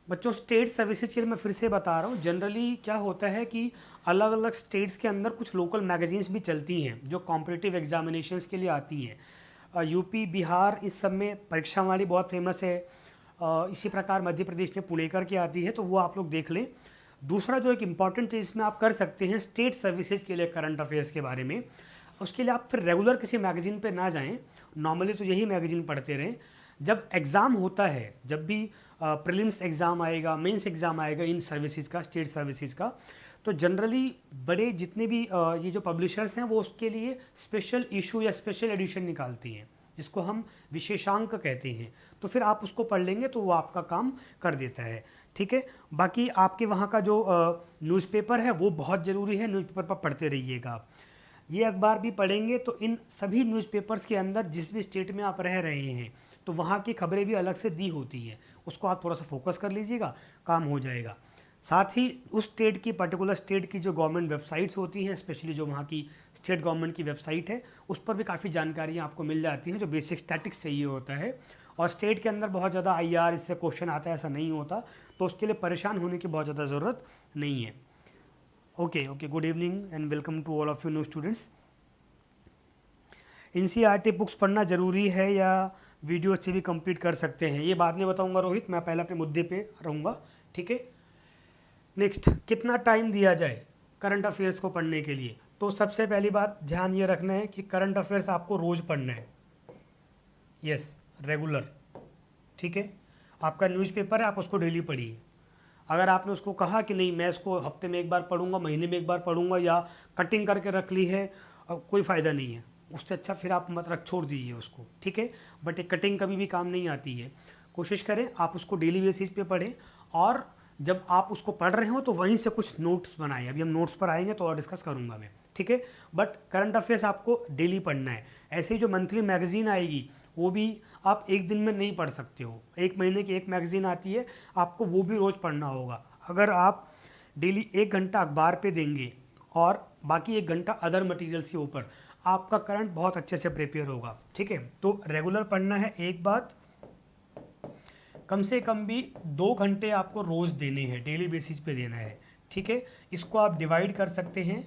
A: बच्चों, स्टेट सर्विसेज के लिए मैं फिर से बता रहा हूँ, जनरली क्या होता है कि अलग अलग स्टेट्स के अंदर कुछ लोकल मैगजीन्स भी चलती हैं जो कॉम्पिटिटिव एग्जामिनेशंस के लिए आती हैं। यूपी, बिहार, इस सब में परीक्षा वाली बहुत फेमस है। इसी प्रकार मध्य प्रदेश में पुणेकर की आती है, तो वो आप लोग देख लें। दूसरा जो एक इम्पॉर्टेंट चीज़ इसमें आप कर सकते हैं स्टेट सर्विसेज के लिए करंट अफेयर्स के बारे में, उसके लिए आप फिर रेगुलर किसी मैगज़ीन पे ना जाएं, नॉर्मली तो यही मैगज़ीन पढ़ते रहें। जब एग्ज़ाम होता है, जब भी प्रीलिम्स एग्ज़ाम आएगा, मेंस एग्ज़ाम आएगा इन सर्विसेज का, स्टेट सर्विसेज का, तो जनरली बड़े जितने भी ये जो पब्लिशर्स हैं वो उसके लिए स्पेशल इशू या स्पेशल एडिशन निकालती हैं, जिसको हम विशेषांक कहते हैं। तो फिर आप उसको पढ़ लेंगे तो वो आपका काम कर देता है, ठीक है। बाकी आपके वहाँ का जो न्यूज़पेपर है वो बहुत ज़रूरी है, न्यूज़पेपर पर पढ़ते रहिएगा आप। ये अखबार भी पढ़ेंगे तो इन सभी न्यूज़पेपर्स के अंदर जिस भी स्टेट में आप रह रहे हैं तो वहाँ की खबरें भी अलग से दी होती हैं, उसको आप थोड़ा सा फोकस कर लीजिएगा, काम हो जाएगा। साथ ही उस स्टेट की, पर्टिकुलर स्टेट की जो गवर्नमेंट वेबसाइट्स होती हैं, स्पेशली जो वहाँ की स्टेट गवर्नमेंट की वेबसाइट है, उस पर भी काफ़ी जानकारियाँ आपको मिल जाती हैं जो बेसिक स्टैटिक्स चाहिए होता है। और स्टेट के अंदर बहुत ज़्यादा IR इससे क्वेश्चन आता है ऐसा नहीं होता, तो उसके लिए परेशान होने की बहुत ज़्यादा ज़रूरत नहीं है। Okay, good evening and welcome to all of you new students. NCERT books पढ़ना ज़रूरी है या वीडियो से भी कंप्लीट कर सकते हैं, ये बाद में बताऊंगा रोहित, मैं पहले अपने मुद्दे पे रहूँगा, ठीक है। नेक्स्ट, कितना टाइम दिया जाए करंट अफेयर्स को पढ़ने के लिए? तो सबसे पहली बात ध्यान ये रखना है कि करंट अफेयर्स आपको रोज़ पढ़ना है, यस, रेगुलर, ठीक है। आपका न्यूज़पेपर है, आप उसको डेली पढ़िए। अगर आपने उसको कहा कि नहीं मैं इसको हफ्ते में एक बार पढ़ूंगा, महीने में एक बार पढ़ूंगा, या कटिंग करके रख ली है, कोई फ़ायदा नहीं है, उससे अच्छा फिर आप मत रख, छोड़ दीजिए उसको, ठीक है। बट एक कटिंग कभी भी काम नहीं आती है। कोशिश करें आप उसको डेली बेसिस पे पढ़ें, और जब आप उसको पढ़ रहे हो तो वहीं से कुछ नोट्स बनाएं। अभी हम नोट्स पर आएंगे तो और डिस्कस करूंगा मैं, ठीक है। बट करंट अफेयर्स आपको डेली पढ़ना है। ऐसे ही जो मंथली मैगज़ीन आएगी वो भी आप एक दिन में नहीं पढ़ सकते हो, एक महीने की एक मैगज़ीन आती है, आपको वो भी रोज़ पढ़ना होगा। अगर आप डेली 1 घंटा अखबार पे देंगे और बाकी 1 घंटा अदर मटेरियल के ऊपर, आपका करंट बहुत अच्छे से प्रिपेयर होगा, ठीक है। तो रेगुलर पढ़ना है। एक बात, कम से कम भी 2 घंटे आपको रोज़ देने हैं, डेली बेसिस पे देना है, ठीक है। इसको आप डिवाइड कर सकते हैं।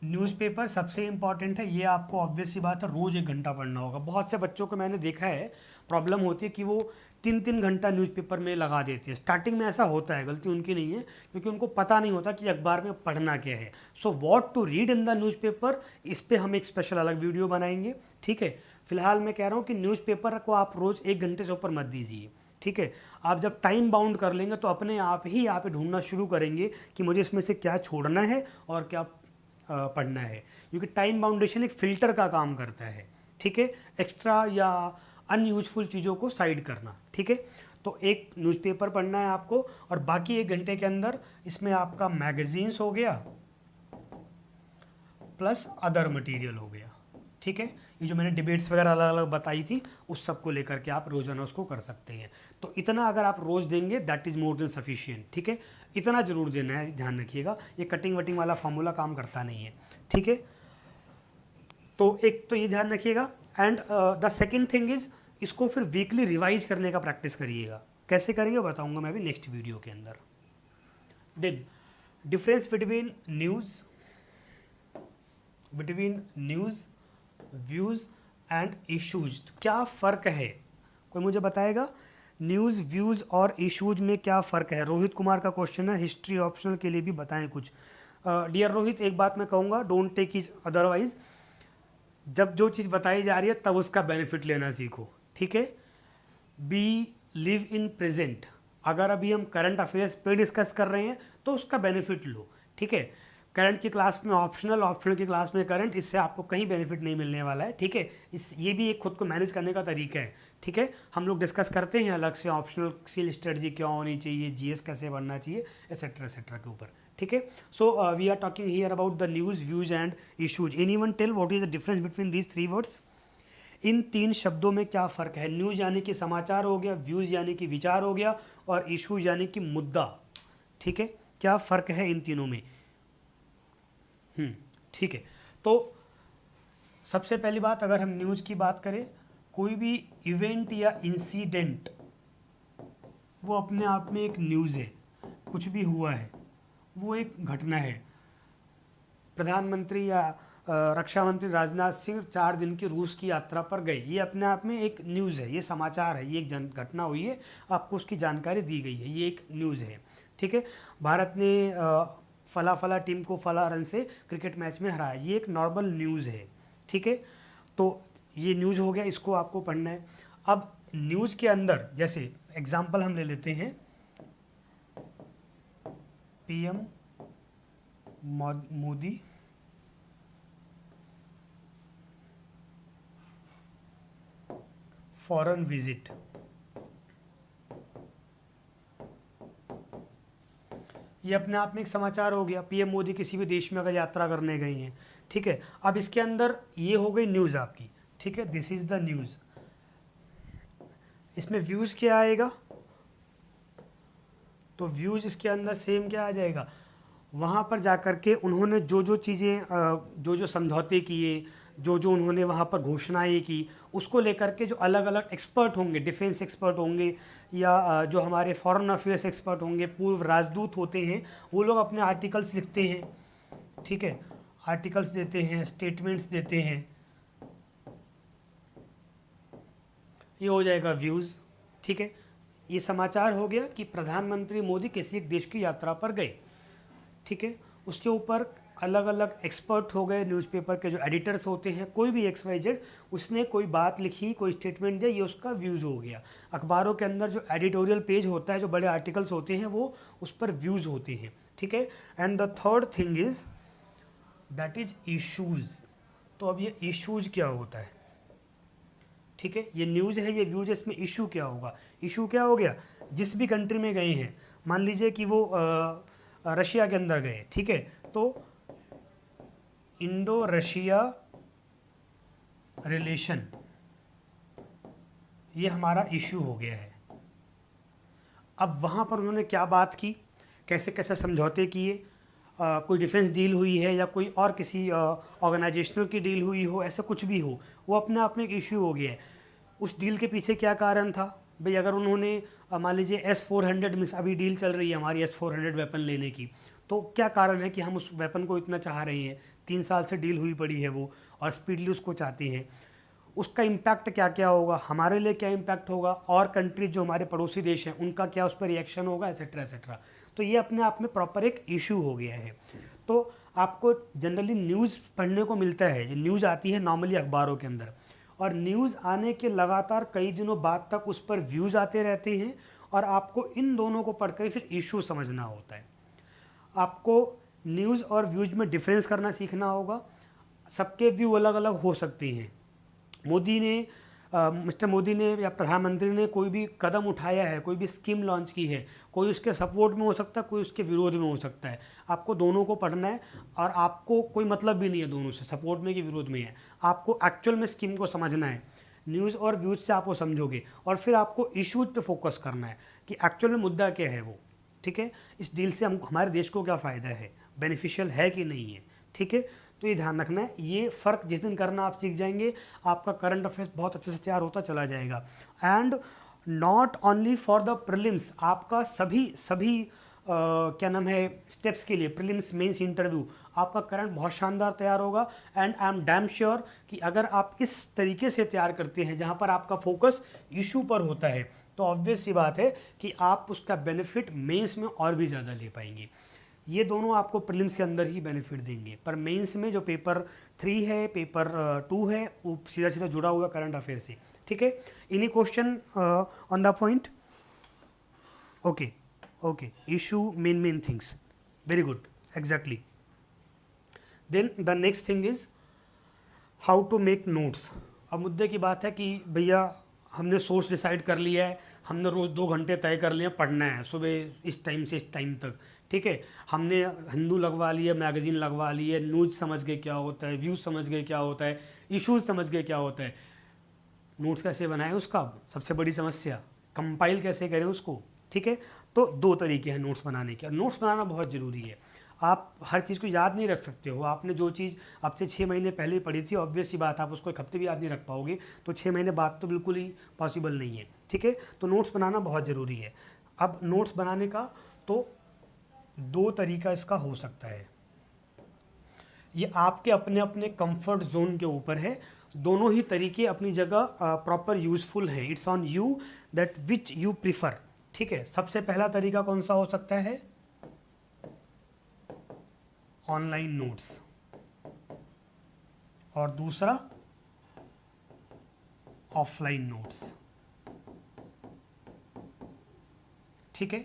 A: न्यूज़पेपर सबसे इम्पॉर्टेंट है, ये आपको ऑब्वियस सी बात है रोज़ 1 घंटा पढ़ना होगा। बहुत से बच्चों को मैंने देखा है, प्रॉब्लम होती है कि वो 3-3 घंटा न्यूज़पेपर में लगा देते हैं। स्टार्टिंग में ऐसा होता है, गलती उनकी नहीं है, क्योंकि उनको पता नहीं होता कि अखबार में पढ़ना क्या है। So what to read in the newspaper, इस पर हम एक स्पेशल अलग वीडियो बनाएंगे, ठीक है। फिलहाल मैं कह रहा हूँ कि न्यूज़पेपर को आप रोज़ 1 घंटे से ऊपर मत दीजिए, ठीक है। आप जब टाइम बाउंड कर लेंगे तो अपने आप ही आप ढूंढना शुरू करेंगे कि मुझे इसमें से क्या छोड़ना है और क्या पढ़ना है, क्योंकि टाइम बाउंडेशन एक फ़िल्टर का काम करता है, ठीक है। एक्स्ट्रा या अनयूजफुल चीज़ों को साइड करना, ठीक है। तो एक न्यूज़पेपर पढ़ना है आपको, और बाकी 1 घंटे के अंदर इसमें आपका मैगज़ीन्स हो गया प्लस अदर मटेरियल हो गया, ठीक है। ये जो मैंने डिबेट्स वगैरह अलग अलग बताई थी, उस सब को लेकर के आप रोज़ाना उसको कर सकते हैं। तो इतना अगर आप रोज़ देंगे that is more than sufficient, ठीक है। इतना ज़रूर देना है, ध्यान रखिएगा, ये कटिंग वटिंग वाला फार्मूला काम करता नहीं है, ठीक है। तो एक तो ये ध्यान रखिएगा। And the second thing is, इसको फिर वीकली रिवाइज करने का प्रैक्टिस करिएगा। कैसे करेंगे बताऊँगा मैं भी नेक्स्ट वीडियो के अंदर। Then difference between news, views and issues, क्या फ़र्क है? कोई मुझे बताएगा न्यूज़, व्यूज़ और इश्यूज में क्या फ़र्क है? रोहित कुमार का क्वेश्चन है, हिस्ट्री ऑप्शनल के लिए भी बताएं कुछ। डियर रोहित, एक बात मैं कहूँगा, डोंट टेक इज अदरवाइज। जब जो चीज़ बताई जा रही है तब उसका बेनिफिट लेना सीखो, ठीक है। Be live in present. अगर अभी हम करंट अफेयर्स पे डिस्कस कर रहे हैं तो उसका बेनिफिट लो, ठीक है। करंट की क्लास में ऑप्शनल की क्लास में करंट, इससे आपको कहीं बेनिफिट नहीं मिलने वाला है, ठीक है। ये भी एक खुद को मैनेज करने का तरीका है, ठीक है। हम लोग डिस्कस करते हैं अलग से ऑप्शनल की स्ट्रेटजी क्या होनी चाहिए, GS कैसे बनना चाहिए, एसेट्रा के ऊपर, ठीक है। So we are talking here about the news, views and issues. Anyone tell what is the difference between these 3 words? इन 3 शब्दों में क्या फ़र्क है? न्यूज़ यानी कि समाचार हो गया, व्यूज़ यानी कि विचार हो गया, और इशूज यानी कि मुद्दा, ठीक है। क्या फ़र्क है इन तीनों में? ठीक है। तो सबसे पहली बात, अगर हम न्यूज़ की बात करें, कोई भी इवेंट या इंसिडेंट वो अपने आप में एक न्यूज़ है। कुछ भी हुआ है वो एक घटना है। प्रधानमंत्री या रक्षा मंत्री राजनाथ सिंह 4 दिन की रूस की यात्रा पर गए, ये अपने आप में एक न्यूज़ है, ये समाचार है, ये एक घटना हुई है, आपको उसकी जानकारी दी गई है, ये एक न्यूज़ है, ठीक है। भारत ने फला टीम को फला रन से क्रिकेट मैच में हराया, ये एक नॉर्मल न्यूज़ है, ठीक है। तो ये न्यूज़ हो गया, इसको आपको पढ़ना है। अब न्यूज़ के अंदर जैसे एग्जाम्पल हम ले लेते हैं, पीएम मोदी फॉरेन विजिट, ये अपने आप में एक समाचार हो गया। पीएम मोदी किसी भी देश में अगर यात्रा करने गई हैं, ठीक है। अब इसके अंदर ये हो गई न्यूज़ आपकी, ठीक है, दिस इज द न्यूज़। इसमें व्यूज़ क्या आएगा, तो व्यूज़ इसके अंदर सेम क्या आ जाएगा, वहाँ पर जाकर के उन्होंने जो जो चीज़ें जो जो समझौते किए, जो जो उन्होंने वहाँ पर घोषणाएं की, उसको लेकर के जो अलग अलग एक्सपर्ट होंगे, डिफेंस एक्सपर्ट होंगे या जो हमारे फॉरेन अफेयर्स एक्सपर्ट होंगे, पूर्व राजदूत होते हैं, वो लोग अपने आर्टिकल्स लिखते हैं, ठीक है, आर्टिकल्स देते हैं, स्टेटमेंट्स देते हैं, ये हो जाएगा व्यूज़, ठीक है। ये समाचार हो गया कि प्रधानमंत्री मोदी किसी एक देश की यात्रा पर गए, ठीक है। उसके ऊपर अलग अलग एक्सपर्ट हो गए, न्यूज़पेपर के जो एडिटर्स होते हैं, कोई भी XYZ, उसने कोई बात लिखी, कोई स्टेटमेंट दिया, ये उसका व्यूज़ हो गया। अखबारों के अंदर जो एडिटोरियल पेज होता है, जो बड़े आर्टिकल्स होते हैं, वो उस पर व्यूज़ होते हैं, ठीक है। And the third thing is that is issues. तो अब ये इशूज़ क्या होता है, ठीक है, ये न्यूज़ है, ये व्यूज़ है, इसमें इशू क्या होगा, इशू क्या हो गया, जिस भी कंट्री में गए हैं, मान लीजिए कि वो रशिया के अंदर गए, ठीक है, तो इंडो रशिया रिलेशन, ये हमारा इशू हो गया है। अब वहाँ पर उन्होंने क्या बात की, कैसे कैसे समझौते किए, कोई डिफेंस डील हुई है या कोई और किसी ऑर्गेनाइजेशनल की डील हुई हो, ऐसा कुछ भी हो, वो अपने आप में एक इशू हो गया है। उस डील के पीछे क्या कारण था भाई, अगर उन्होंने मान लीजिए S-400 में अभी डील चल रही है हमारी S-400 वेपन लेने की, तो क्या कारण है कि हम उस वेपन को इतना चाह रहे हैं, 3 साल से डील हुई पड़ी है वो, और स्पीडली उसको चाहते हैं, उसका इम्पैक्ट क्या क्या होगा, हमारे लिए क्या इम्पैक्ट होगा, और कंट्री जो हमारे पड़ोसी देश हैं उनका क्या उस पर रिएक्शन होगा, एसेट्रा एसेट्रा। तो ये अपने आप में प्रॉपर एक इशू हो गया है। तो आपको जनरली न्यूज़ पढ़ने को मिलता है, न्यूज़ आती है नॉर्मली अखबारों के अंदर, और न्यूज़ आने के लगातार कई दिनों बाद तक उस पर व्यूज़ आते रहते हैं, और आपको इन दोनों को पढ़कर फिर इशू समझना होता है। आपको न्यूज़ और व्यूज़ में डिफरेंस करना सीखना होगा। सबके व्यू अलग अलग हो सकते हैं। मिस्टर मोदी ने या प्रधानमंत्री ने कोई भी कदम उठाया है, कोई भी स्कीम लॉन्च की है, कोई उसके सपोर्ट में हो सकता है, कोई उसके विरोध में हो सकता है। आपको दोनों को पढ़ना है, और आपको कोई मतलब भी नहीं है दोनों से, सपोर्ट में कि विरोध में है, आपको एक्चुअल में स्कीम को समझना है। न्यूज़ और व्यूज़ से आप वो समझोगे, और फिर आपको इशूज़ पे फोकस करना है कि एक्चुअल में मुद्दा क्या है वो, ठीक है, इस डील से हम हमारे देश को क्या फ़ायदा है, बेनिफिशियल है कि नहीं है, ठीक है। तो ये ध्यान रखना है, ये फ़र्क जिस दिन करना आप सीख जाएंगे, आपका करंट अफेयर्स बहुत अच्छे से तैयार होता चला जाएगा। And not only for the prelims, आपका सभी क्या नाम है स्टेप्स के लिए, प्रीलिम्स, मेंस, इंटरव्यू, आपका करंट बहुत शानदार तैयार होगा। And I am damn sure कि अगर आप इस तरीके से तैयार करते हैं जहाँ पर आपका फोकस इशू पर होता है, तो ऑब्वियस सी बात है कि आप उसका बेनिफिट मेंस में और भी ज़्यादा ले पाएंगे। ये दोनों आपको प्रीलिम्स के अंदर ही बेनिफिट देंगे, पर मेंस में जो पेपर 3 है, पेपर 2 है, वो सीधा सीधा जुड़ा हुआ करंट अफेयर से, ठीक है। Any question on the point? Okay, issue, main things, very good, exactly. Then the next thing is how to make notes. अब मुद्दे की बात है कि भैया हमने सोर्स डिसाइड कर लिया है, हमने रोज़ 2 घंटे तय कर लिए पढ़ना है, सुबह इस टाइम से इस टाइम तक, ठीक है। हमने हिंदू लगवा लिया, मैगजीन लगवा ली है, न्यूज़ समझ गए क्या होता है, व्यूज़ समझ गए क्या होता है, इश्यूज समझ गए क्या होता है, नोट्स कैसे बनाएं उसका सबसे बड़ी समस्या, कंपाइल कैसे करें उसको, ठीक है। तो 2 तरीके हैं नोट्स बनाने के। नोट्स बनाना बहुत ज़रूरी है। आप हर चीज़ को याद नहीं रख सकते हो। आपने जो चीज़ अब से 6 महीने पहले पढ़ी थी, ऑब्वियस सी बात आप उसको 1 हफ्ते भी याद नहीं रख पाओगे, तो 6 महीने बाद तो बिल्कुल ही पॉसिबल नहीं है, ठीक है। तो नोट्स बनाना बहुत ज़रूरी है। अब नोट्स बनाने का तो 2 तरीका इसका हो सकता है, ये आपके अपने अपने कंफर्ट जोन के ऊपर है। दोनों ही तरीके अपनी जगह प्रॉपर यूजफुल हैं। It's on you that which you prefer, ठीक है। सबसे पहला तरीका कौन सा हो सकता है? ऑनलाइन नोट्स, और दूसरा ऑफलाइन नोट्स। ठीक है।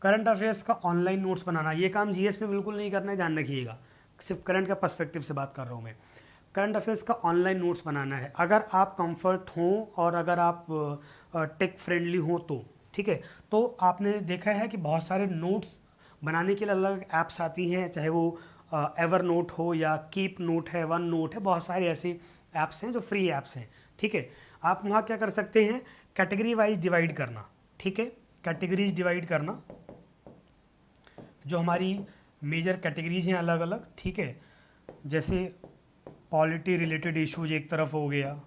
A: करंट अफेयर्स का ऑनलाइन नोट्स बनाना, ये काम जीएस में बिल्कुल नहीं करना है, ध्यान रखिएगा, सिर्फ करंट का पर्सपेक्टिव से बात कर रहा हूँ मैं। करंट अफेयर्स का ऑनलाइन नोट्स बनाना है, अगर आप कंफर्ट हों और अगर आप टेक फ्रेंडली हों तो ठीक है। तो आपने देखा है कि बहुत सारे नोट्स बनाने के लिए अलग ऐप्स आती हैं, चाहे वो एवर नोट हो या कीप नोट है, वन नोट है, बहुत सारे ऐसे ऐप्स हैं जो फ्री ऐप्स हैं, ठीक है। आप वहाँ क्या कर सकते हैं, कैटेगरी वाइज डिवाइड करना, ठीक है, कैटेगरीज डिवाइड करना, जो हमारी मेजर कैटेगरीज हैं अलग अलग, ठीक है। जैसे पॉलिटी रिलेटेड इश्यूज एक तरफ हो गया,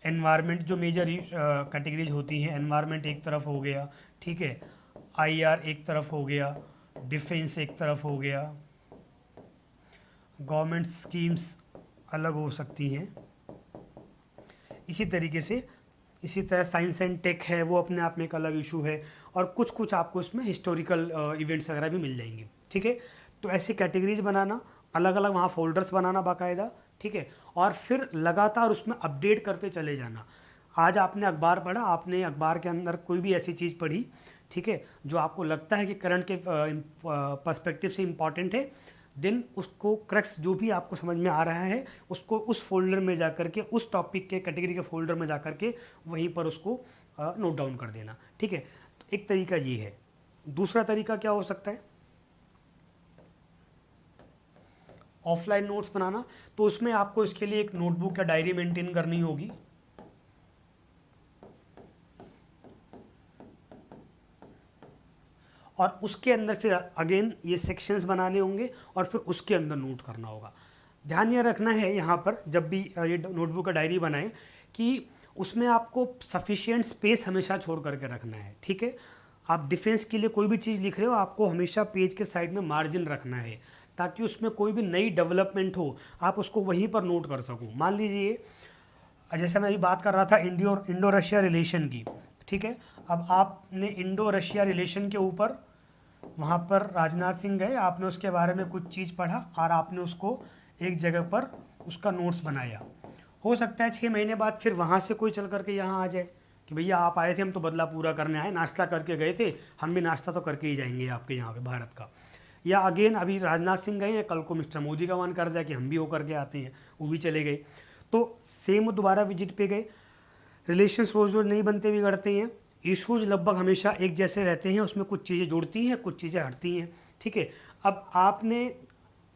A: एनवायरनमेंट जो मेजर कैटेगरीज होती हैं, एनवायरनमेंट एक तरफ हो गया, ठीक है, आईआर एक तरफ हो गया, डिफेंस एक तरफ हो गया, गवर्नमेंट स्कीम्स अलग हो सकती हैं, इसी तरीके से इसी तरह साइंस एंड टेक है, वो अपने आप में एक अलग इशू है, और कुछ कुछ आपको इसमें हिस्टोरिकल इवेंट्स वगैरह भी मिल जाएंगे, ठीक है। तो ऐसी कैटेगरीज बनाना, अलग अलग वहाँ फोल्डर्स बनाना बाकायदा, ठीक है, और फिर लगातार उसमें अपडेट करते चले जाना। आज आपने अखबार पढ़ा, आपने अखबार के अंदर कोई भी ऐसी चीज़ पढ़ी, ठीक है, जो आपको लगता है कि करंट के पर्सपेक्टिव से इम्पॉर्टेंट है, देन उसको क्रक्स जो भी आपको समझ में आ रहा है उसको उस फोल्डर में जा कर के, उस टॉपिक के कैटेगरी के फोल्डर में जा कर के वहीं पर उसको नोट डाउन कर देना, ठीक है। तो एक तरीका ये है। दूसरा तरीका क्या हो सकता है, ऑफलाइन नोट्स बनाना। तो उसमें आपको इसके लिए एक नोटबुक या डायरी मेंटेन करनी होगी, और उसके अंदर फिर अगेन ये सेक्शंस बनाने होंगे और फिर उसके अंदर नोट करना होगा। ध्यान ये रखना है यहाँ पर, जब भी ये नोटबुक का डायरी बनाएं, कि उसमें आपको सफिशिएंट स्पेस हमेशा छोड़ करके रखना है, ठीक है। आप डिफेंस के लिए कोई भी चीज़ लिख रहे हो, आपको हमेशा पेज के साइड में मार्जिन रखना है, ताकि उसमें कोई भी नई डेवलपमेंट हो आप उसको वहीं पर नोट कर सको। मान लीजिए जैसे मैं अभी बात कर रहा था इंडो रशिया रिलेशन की, ठीक है। अब आपने इंडो रशिया रिलेशन के ऊपर वहाँ पर राजनाथ सिंह गए, आपने उसके बारे में कुछ चीज़ पढ़ा और आपने उसको एक जगह पर उसका नोट्स बनाया। हो सकता है 6 महीने बाद फिर वहाँ से कोई चल करके यहाँ आ जाए कि भैया आप आए थे, हम तो बदला पूरा करने आए, नाश्ता करके गए थे, हम भी नाश्ता तो करके ही जाएंगे आपके यहाँ पे भारत का। या अगेन अभी राजनाथ सिंह गए हैं, कल को मिस्टर मोदी का मन कर जाए कि हम भी हो करके आते हैं, वो भी चले गए, तो सेम दोबारा विजिट पे गए। रिलेशंस रोज रोज नहीं बनते बिगड़ते हैं, इशूज लगभग हमेशा एक जैसे रहते हैं, उसमें कुछ चीज़ें जुड़ती हैं, कुछ चीज़ें हटती हैं, ठीक है। अब आपने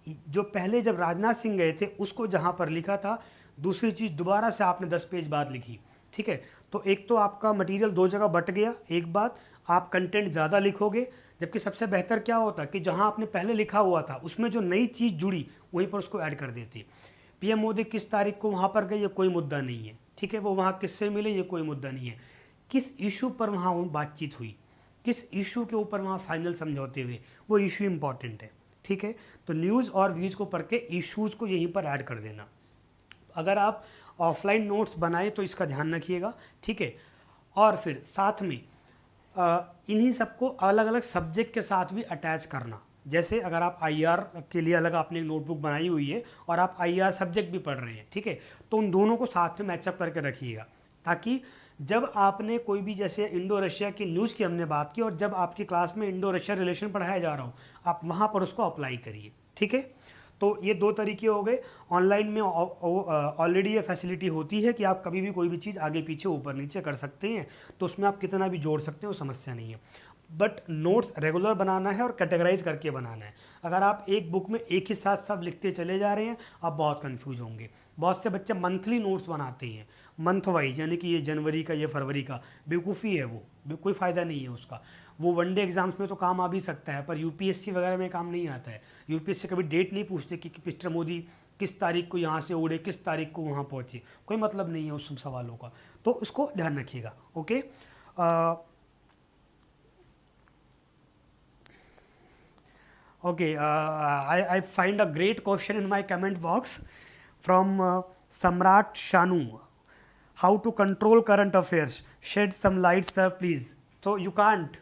A: जो पहले जब राजनाथ सिंह गए थे उसको जहाँ पर लिखा था, दूसरी चीज़ दोबारा से आपने 10 पेज बाद लिखी, ठीक है। तो एक तो आपका मटेरियल 2 जगह बट गया, एक बात आप कंटेंट ज़्यादा लिखोगे, जबकि सबसे बेहतर क्या होता कि जहाँ आपने पहले लिखा हुआ था उसमें जो नई चीज़ जुड़ी वहीं पर उसको ऐड कर देती। पीएम मोदी किस तारीख को वहाँ पर गए, ये कोई मुद्दा नहीं है, ठीक है। वो वहाँ किससे मिले, ये कोई मुद्दा नहीं है। किस इशू पर वहाँ बातचीत हुई, किस इशू के ऊपर वहाँ फाइनल समझौते हुए, वो इशू इंपॉर्टेंट है, ठीक है। तो न्यूज़ और व्यूज़ को पढ़ के इशूज़ को यहीं पर ऐड कर देना। अगर आप ऑफलाइन नोट्स बनाए तो इसका ध्यान रखिएगा, ठीक है। और फिर साथ में इन्हीं सबको अलग अलग सब्जेक्ट के साथ भी अटैच करना। जैसे अगर आप आईआर के लिए अलग आपने एक नोटबुक बनाई हुई है और आप आईआर सब्जेक्ट भी पढ़ रहे हैं, ठीक है, तो उन दोनों को साथ में मैचअप करके रखिएगा, ताकि जब आपने कोई भी, जैसे इंडो रशिया की न्यूज़ की हमने बात की, और जब आपकी क्लास में इंडो रशिया रिलेशन पढ़ाया जा रहा हो, आप वहाँ पर उसको अप्लाई करिए, ठीक है। तो ये 2 तरीके हो गए। ऑनलाइन में ऑलरेडी ये फैसिलिटी होती है कि आप कभी भी कोई भी चीज़ आगे पीछे ऊपर नीचे कर सकते हैं, तो उसमें आप कितना भी जोड़ सकते हैं, वो समस्या नहीं है। बट नोट्स रेगुलर बनाना है और कैटेगराइज करके बनाना है। अगर आप एक बुक में एक ही साथ सब लिखते चले जा रहे हैं, आप बहुत कंफ्यूज होंगे। बहुत से बच्चे मंथली नोट्स बनाते हैं, मंथ वाइज, यानी कि ये जनवरी का, ये फरवरी का, बेवकूफ़ी है वो, कोई फ़ायदा नहीं है उसका। वो वनडे एग्जाम्स में तो काम आ भी सकता है, पर यूपीएससी वगैरह में काम नहीं आता है। यूपीएससी कभी डेट नहीं पूछते कि मिस्टर मोदी किस तारीख को यहाँ से उड़े, किस तारीख को वहाँ पहुँचे, कोई मतलब नहीं है उस सवालों का। तो उसको ध्यान रखिएगा, okay. Okay, I find a great question in my comment box from Samrat Shanu. How to control current affairs? Shed some light, sir, please. So you can't,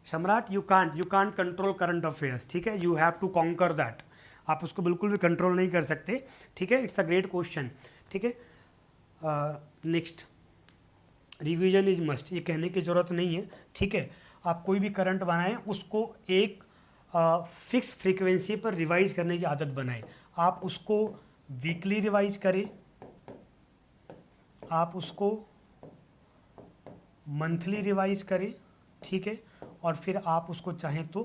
A: Samrat, you can't control current affairs, ठीक है. You have to conquer that. आप उसको बिल्कुल भी control नहीं कर सकते, ठीक है. इट्स अ ग्रेट क्वेश्चन, ठीक है. नेक्स्ट, रिवीजन इज मस्ट, ये कहने की ज़रूरत नहीं है, ठीक है. आप कोई भी करंट बनाएं उसको एक फिक्स फ्रीक्वेंसी पर रिवाइज करने की आदत बनाएं। आप उसको वीकली रिवाइज करें, आप उसको मंथली रिवाइज करें, ठीक है, और फिर आप उसको चाहें तो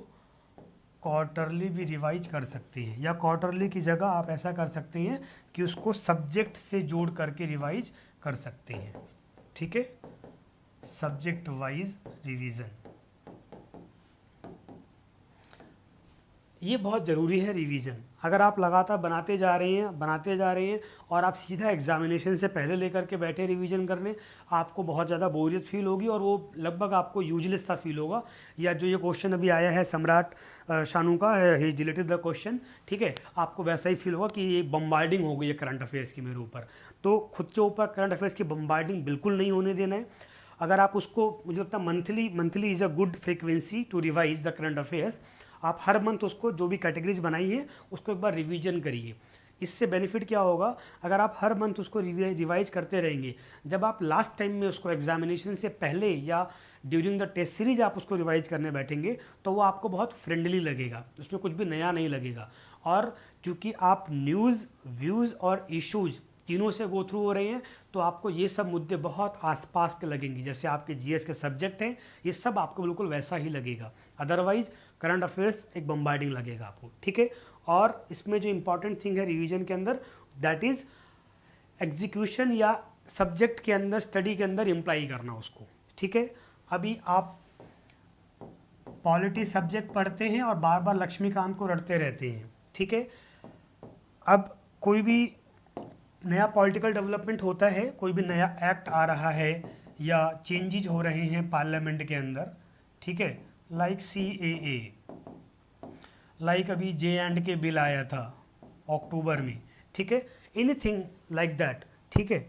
A: क्वार्टरली भी रिवाइज कर सकते हैं, या क्वार्टरली की जगह आप ऐसा कर सकते हैं कि उसको सब्जेक्ट से जोड़ करके रिवाइज कर सकते हैं, ठीक है, सब्जेक्ट वाइज रिवीजन। ये बहुत ज़रूरी है रिवीजन। अगर आप लगातार बनाते जा रहे हैं और आप सीधा एग्जामिनेशन से पहले लेकर के बैठे रिवीजन करने, आपको बहुत ज़्यादा बोरियत फील होगी और वो लगभग आपको यूजलेस सा फील होगा। या जो ये क्वेश्चन अभी आया है सम्राट शानू का, ही डिलीटेड द क्वेश्चन, ठीक है, आपको वैसा ही फील होगा कि ये बम्बार्डिंग हो गई है करंट अफेयर्स की मेरे ऊपर। तो खुद के ऊपर करंट अफेयर्स की बम्बार्डिंग बिल्कुल नहीं होने देना है। अगर आप उसको, मुझे लगता है monthly is a good frequency to revise the current affairs. आप हर मंथ उसको जो भी कैटेगरीज बनाई है उसको एक बार रिवीजन करिए। इससे बेनिफिट क्या होगा, अगर आप हर मंथ उसको रिवाइज करते रहेंगे, जब आप लास्ट टाइम में उसको एग्जामिनेशन से पहले या ड्यूरिंग द टेस्ट सीरीज आप उसको रिवाइज करने बैठेंगे तो वो आपको बहुत फ्रेंडली लगेगा, उसमें कुछ भी नया नहीं लगेगा। और चूँकि आप न्यूज़, व्यूज़ और इश्यूज़ तीनों से गो थ्रू हो रहे हैं तो आपको ये सब मुद्दे बहुत आसपास के लगेंगे। जैसे आपके जीएस के सब्जेक्ट हैं, ये सब आपको बिल्कुल वैसा ही लगेगा। अदरवाइज करंट अफेयर्स एक बम्बार्डिंग लगेगा आपको, ठीक है। और इसमें जो इंपॉर्टेंट थिंग है रिवीजन के अंदर, दैट इज़ एग्जीक्यूशन या सब्जेक्ट के अंदर, स्टडी के अंदर इम्प्लाई करना उसको, ठीक है। अभी आप पॉलिटी सब्जेक्ट पढ़ते हैं और बार बार लक्ष्मीकांत को रटते रहते हैं, ठीक है। अब कोई भी नया पॉलिटिकल डेवलपमेंट होता है, कोई भी नया एक्ट आ रहा है या चेंजेज हो रहे हैं पार्लियामेंट के अंदर, ठीक है, लाइक CAA, लाइक अभी J&K बिल आया था अक्टूबर में, ठीक है, एनीथिंग लाइक दैट, ठीक है।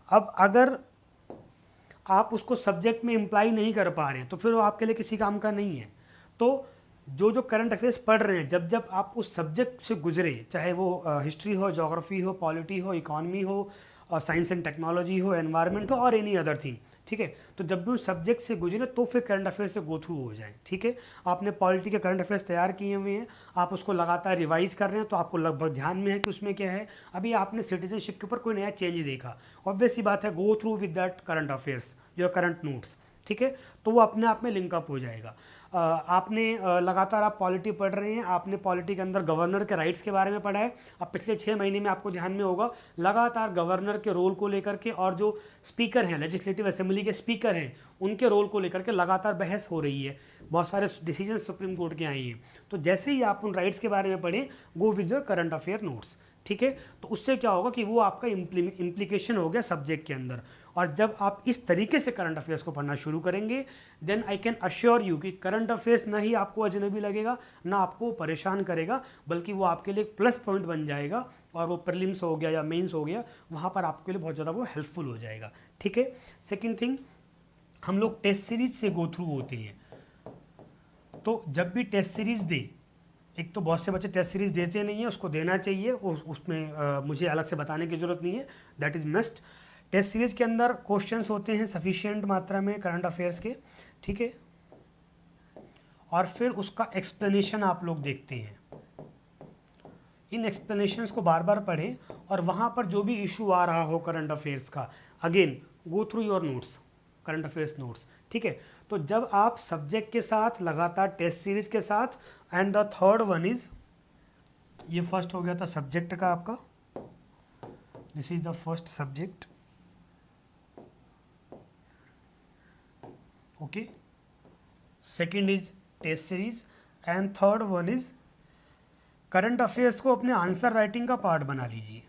A: अब अगर आप उसको सब्जेक्ट में इम्प्लाई नहीं कर पा रहे हैं तो फिर वो आपके लिए किसी काम का नहीं है। तो जो करंट अफेयर्स पढ़ रहे हैं, जब आप उस सब्जेक्ट से गुजरे, चाहे वो हिस्ट्री हो, ज्योग्राफी हो, पॉलिटी हो, इकॉनमी हो, साइंस एंड टेक्नोलॉजी हो, एनवायरनमेंट हो और एनी अदर थिंग, ठीक है, तो जब भी उस सब्जेक्ट से गुजरे तो फिर करंट अफेयर्स से गो थ्रू हो जाए, ठीक है। आपने पॉलिटी के करंट अफेयर्स तैयार किए हुए हैं, आप उसको लगातार रिवाइज कर रहे हैं तो आपको लगभग ध्यान में है कि उसमें क्या है। अभी आपने सिटीजनशिप के ऊपर कोई नया चेंज देखा, ऑब्वियस सी बात है, go through with that current affairs, your current notes, ठीक है, तो वो अपने आप में लिंकअप हो जाएगा। आपने लगातार आप पॉलिटी पढ़ रहे हैं, आपने पॉलिटी के अंदर गवर्नर के राइट्स के बारे में पढ़ा है। अब पिछले 6 महीने में आपको ध्यान में होगा लगातार गवर्नर के रोल को लेकर के और जो स्पीकर हैं, लेजिस्लेटिव असेंबली के स्पीकर हैं, उनके रोल को लेकर के लगातार बहस हो रही है, बहुत सारे डिसीजन सुप्रीम कोर्ट के आए हैं। तो जैसे ही आप उन राइट्स के बारे में पढ़ें, go with your current affair notes, ठीक है। तो उससे क्या होगा कि वो आपका इम्प्लीकेशन हो गया सब्जेक्ट के अंदर। और जब आप इस तरीके से करंट अफेयर्स को पढ़ना शुरू करेंगे, then I can assure you कि करंट अफेयर्स ना ही आपको अजनबी लगेगा, ना आपको परेशान करेगा, बल्कि वो आपके लिए एक प्लस पॉइंट बन जाएगा। और वो प्रीलिम्स हो गया या मेंस हो गया, वहाँ पर आपके लिए बहुत ज़्यादा वो हेल्पफुल हो जाएगा, ठीक है। सेकेंड थिंग, हम लोग टेस्ट सीरीज से गो थ्रू होते हैं, तो जब भी टेस्ट सीरीज दे, एक तो बहुत से बच्चे टेस्ट सीरीज देते नहीं है, उसको देना चाहिए, उसमें मुझे अलग से बताने की ज़रूरत नहीं है, that is must. Test series के अंदर क्वेश्चंस होते हैं सफिशिएंट मात्रा में करंट अफेयर्स के, ठीक है, और फिर उसका एक्सप्लेनेशन आप लोग देखते हैं। इन एक्सप्लेनेशंस को बार बार पढ़ें और वहाँ पर जो भी इशू आ रहा हो करंट अफेयर्स का, again go through your notes, current affairs notes, ठीक है। तो जब आप सब्जेक्ट के साथ लगातार टेस्ट सीरीज के साथ, and the third one is, ये फर्स्ट हो गया था सब्जेक्ट का आपका, this is the first subject, okay, second is test series and third one is current affairs को अपने आंसर राइटिंग का पार्ट बना लीजिए।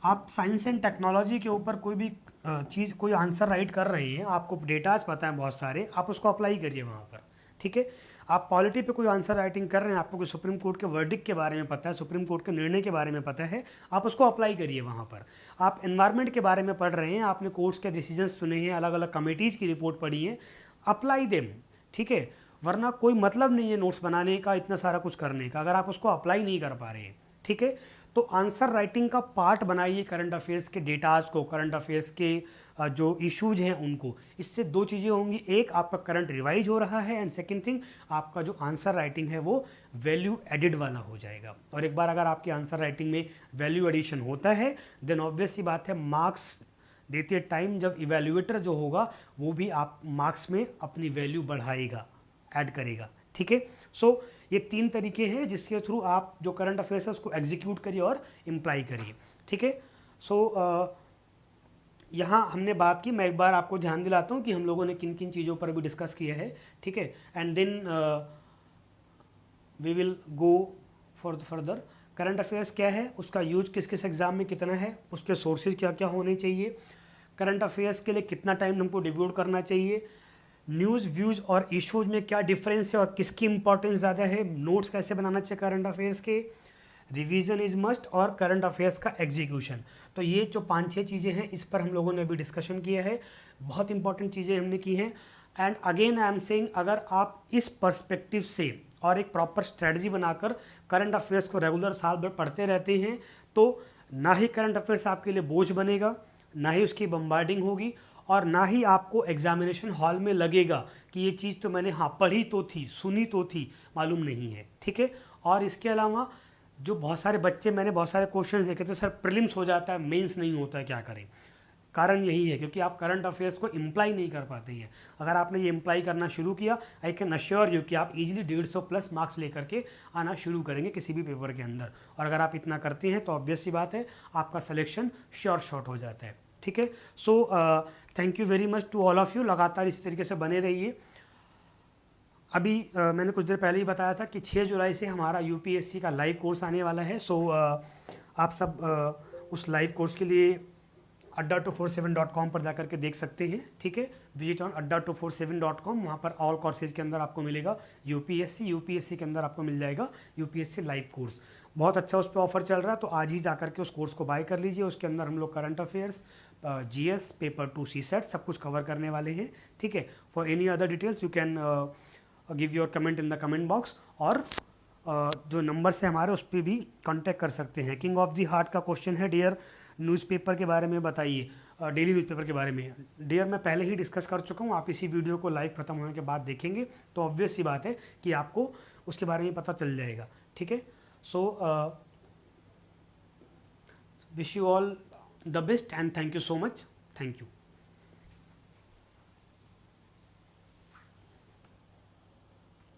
A: आप साइंस एंड टेक्नोलॉजी के ऊपर कोई भी चीज़, कोई आंसर राइट कर रहे हैं, आपको डेटाज पता है बहुत सारे, आप उसको अप्लाई करिए वहाँ पर, ठीक है। आप पॉलिटी पे कोई आंसर राइटिंग कर रहे हैं, आपको कोई सुप्रीम कोर्ट के वर्डिक्ट के बारे में पता है, सुप्रीम कोर्ट के निर्णय के बारे में पता है, आप उसको अप्लाई करिए वहाँ पर। आप एनवायरनमेंट के बारे में पढ़ रहे हैं, आपने कोर्ट्स के डिसीजंस सुने हैं, अलग अलग कमेटीज़ की रिपोर्ट पढ़ी है, अप्लाई देम, ठीक है। वरना कोई मतलब नहीं है नोट्स बनाने का, इतना सारा कुछ करने का, अगर आप उसको अप्लाई नहीं कर पा रहे हैं, ठीक है। तो आंसर राइटिंग का पार्ट बनाइए करंट अफेयर्स के डेटाज को, करंट अफेयर्स के जो इश्यूज हैं उनको। इससे दो चीज़ें होंगी, एक आपका करंट रिवाइज हो रहा है एंड सेकंड थिंग आपका जो आंसर राइटिंग है वो वैल्यू एडिड वाला हो जाएगा। और एक बार अगर आपकी आंसर राइटिंग में वैल्यू एडिशन होता है देन ऑब्वियस सी बात है मार्क्स देते टाइम जब इवेल्युएटर जो होगा वो भी आप मार्क्स में अपनी वैल्यू बढ़ाएगा, ऐड करेगा। ठीक है, सो ये तीन तरीके हैं जिसके थ्रू आप जो करंट अफेयर्स है उसको एग्जीक्यूट करिए और इम्प्लाई करिए। ठीक है, सो यहाँ हमने बात की, मैं एक बार आपको ध्यान दिलाता हूँ कि हम लोगों ने किन किन चीज़ों पर भी डिस्कस किया है। ठीक है, and then we will go for the further. Current affairs क्या है, उसका यूज किस किस एग्जाम में कितना है, उसके सोर्सेज क्या क्या होने चाहिए, करंट अफेयर्स के लिए कितना टाइम हमको डिवोट करना चाहिए, न्यूज़ व्यूज़ और इश्यूज में क्या डिफरेंस है और किसकी इंपॉर्टेंस ज़्यादा है, नोट्स कैसे बनाना चाहिए करंट अफेयर्स के, रिवीजन इज मस्ट और करंट अफेयर्स का एग्जीक्यूशन। तो ये जो 5-6 चीज़ें हैं इस पर हम लोगों ने अभी डिस्कशन किया है, बहुत इंपॉर्टेंट चीज़ें हमने की हैं। And again I am saying, अगर आप इस पर्सपेक्टिव से और एक प्रॉपर स्ट्रेटजी बनाकर करंट अफेयर्स को रेगुलर साल भर पढ़ते रहते हैं तो ना ही करंट अफेयर्स आपके लिए बोझ बनेगा, ना ही उसकी बम्बार्डिंग होगी और ना ही आपको एग्जामिनेशन हॉल में लगेगा कि ये चीज़ तो मैंने हाँ पढ़ी तो थी, सुनी तो थी, मालूम नहीं है। ठीक है, और इसके अलावा जो बहुत सारे बच्चे, मैंने बहुत सारे क्वेश्चंस देखे तो सर प्रीलिम्स हो जाता है मेंस नहीं होता है, क्या करें? कारण यही है क्योंकि आप करंट अफेयर्स को इम्प्लाई नहीं कर पाते हैं। अगर आपने ये इम्प्लाई करना शुरू किया, आई कैन अश्योर यू कि आप इजीली 150+ मार्क्स लेकर के आना शुरू करेंगे किसी भी पेपर के अंदर। और अगर आप इतना करते हैं तो ऑब्वियस सी बात है आपका सिलेक्शन श्योर शॉट हो जाता है। ठीक है, so thank you very much to all of you, लगातार इस तरीके से बने रहिए। अभी मैंने कुछ देर पहले ही बताया था कि 6 जुलाई से हमारा यूपीएससी का लाइव कोर्स आने वाला है। सो आप सब उस लाइव कोर्स के लिए adda247.com पर जाकर के देख सकते हैं। ठीक है, विजिट ऑन adda247.com, वहाँ पर ऑल कोर्सेज के अंदर आपको मिलेगा यूपीएससी के अंदर आपको मिल जाएगा यूपीएससी लाइव कोर्स। बहुत अच्छा उस पर ऑफर चल रहा है, तो आज ही जाकर के उस कोर्स को बाय कर लीजिए। उसके अंदर हम लोग current affairs, GS, paper 2 CSET सब कुछ कवर करने वाले हैं। ठीक है, for any other details you can give your comment in the comment box, और जो नंबर से हमारे उस पर भी कांटेक्ट कर सकते हैं। किंग ऑफ दी हार्ट का क्वेश्चन है, डियर न्यूज़पेपर के बारे में बताइए, डेली न्यूज़पेपर के बारे में। डियर मैं पहले ही डिस्कस कर चुका हूँ, आप इसी वीडियो को लाइव खत्म होने के बाद देखेंगे तो ऑब्वियस सी बात है कि आपको उसके बारे में पता चल जाएगा। ठीक है, so wish you all the best and thank you so much, thank you.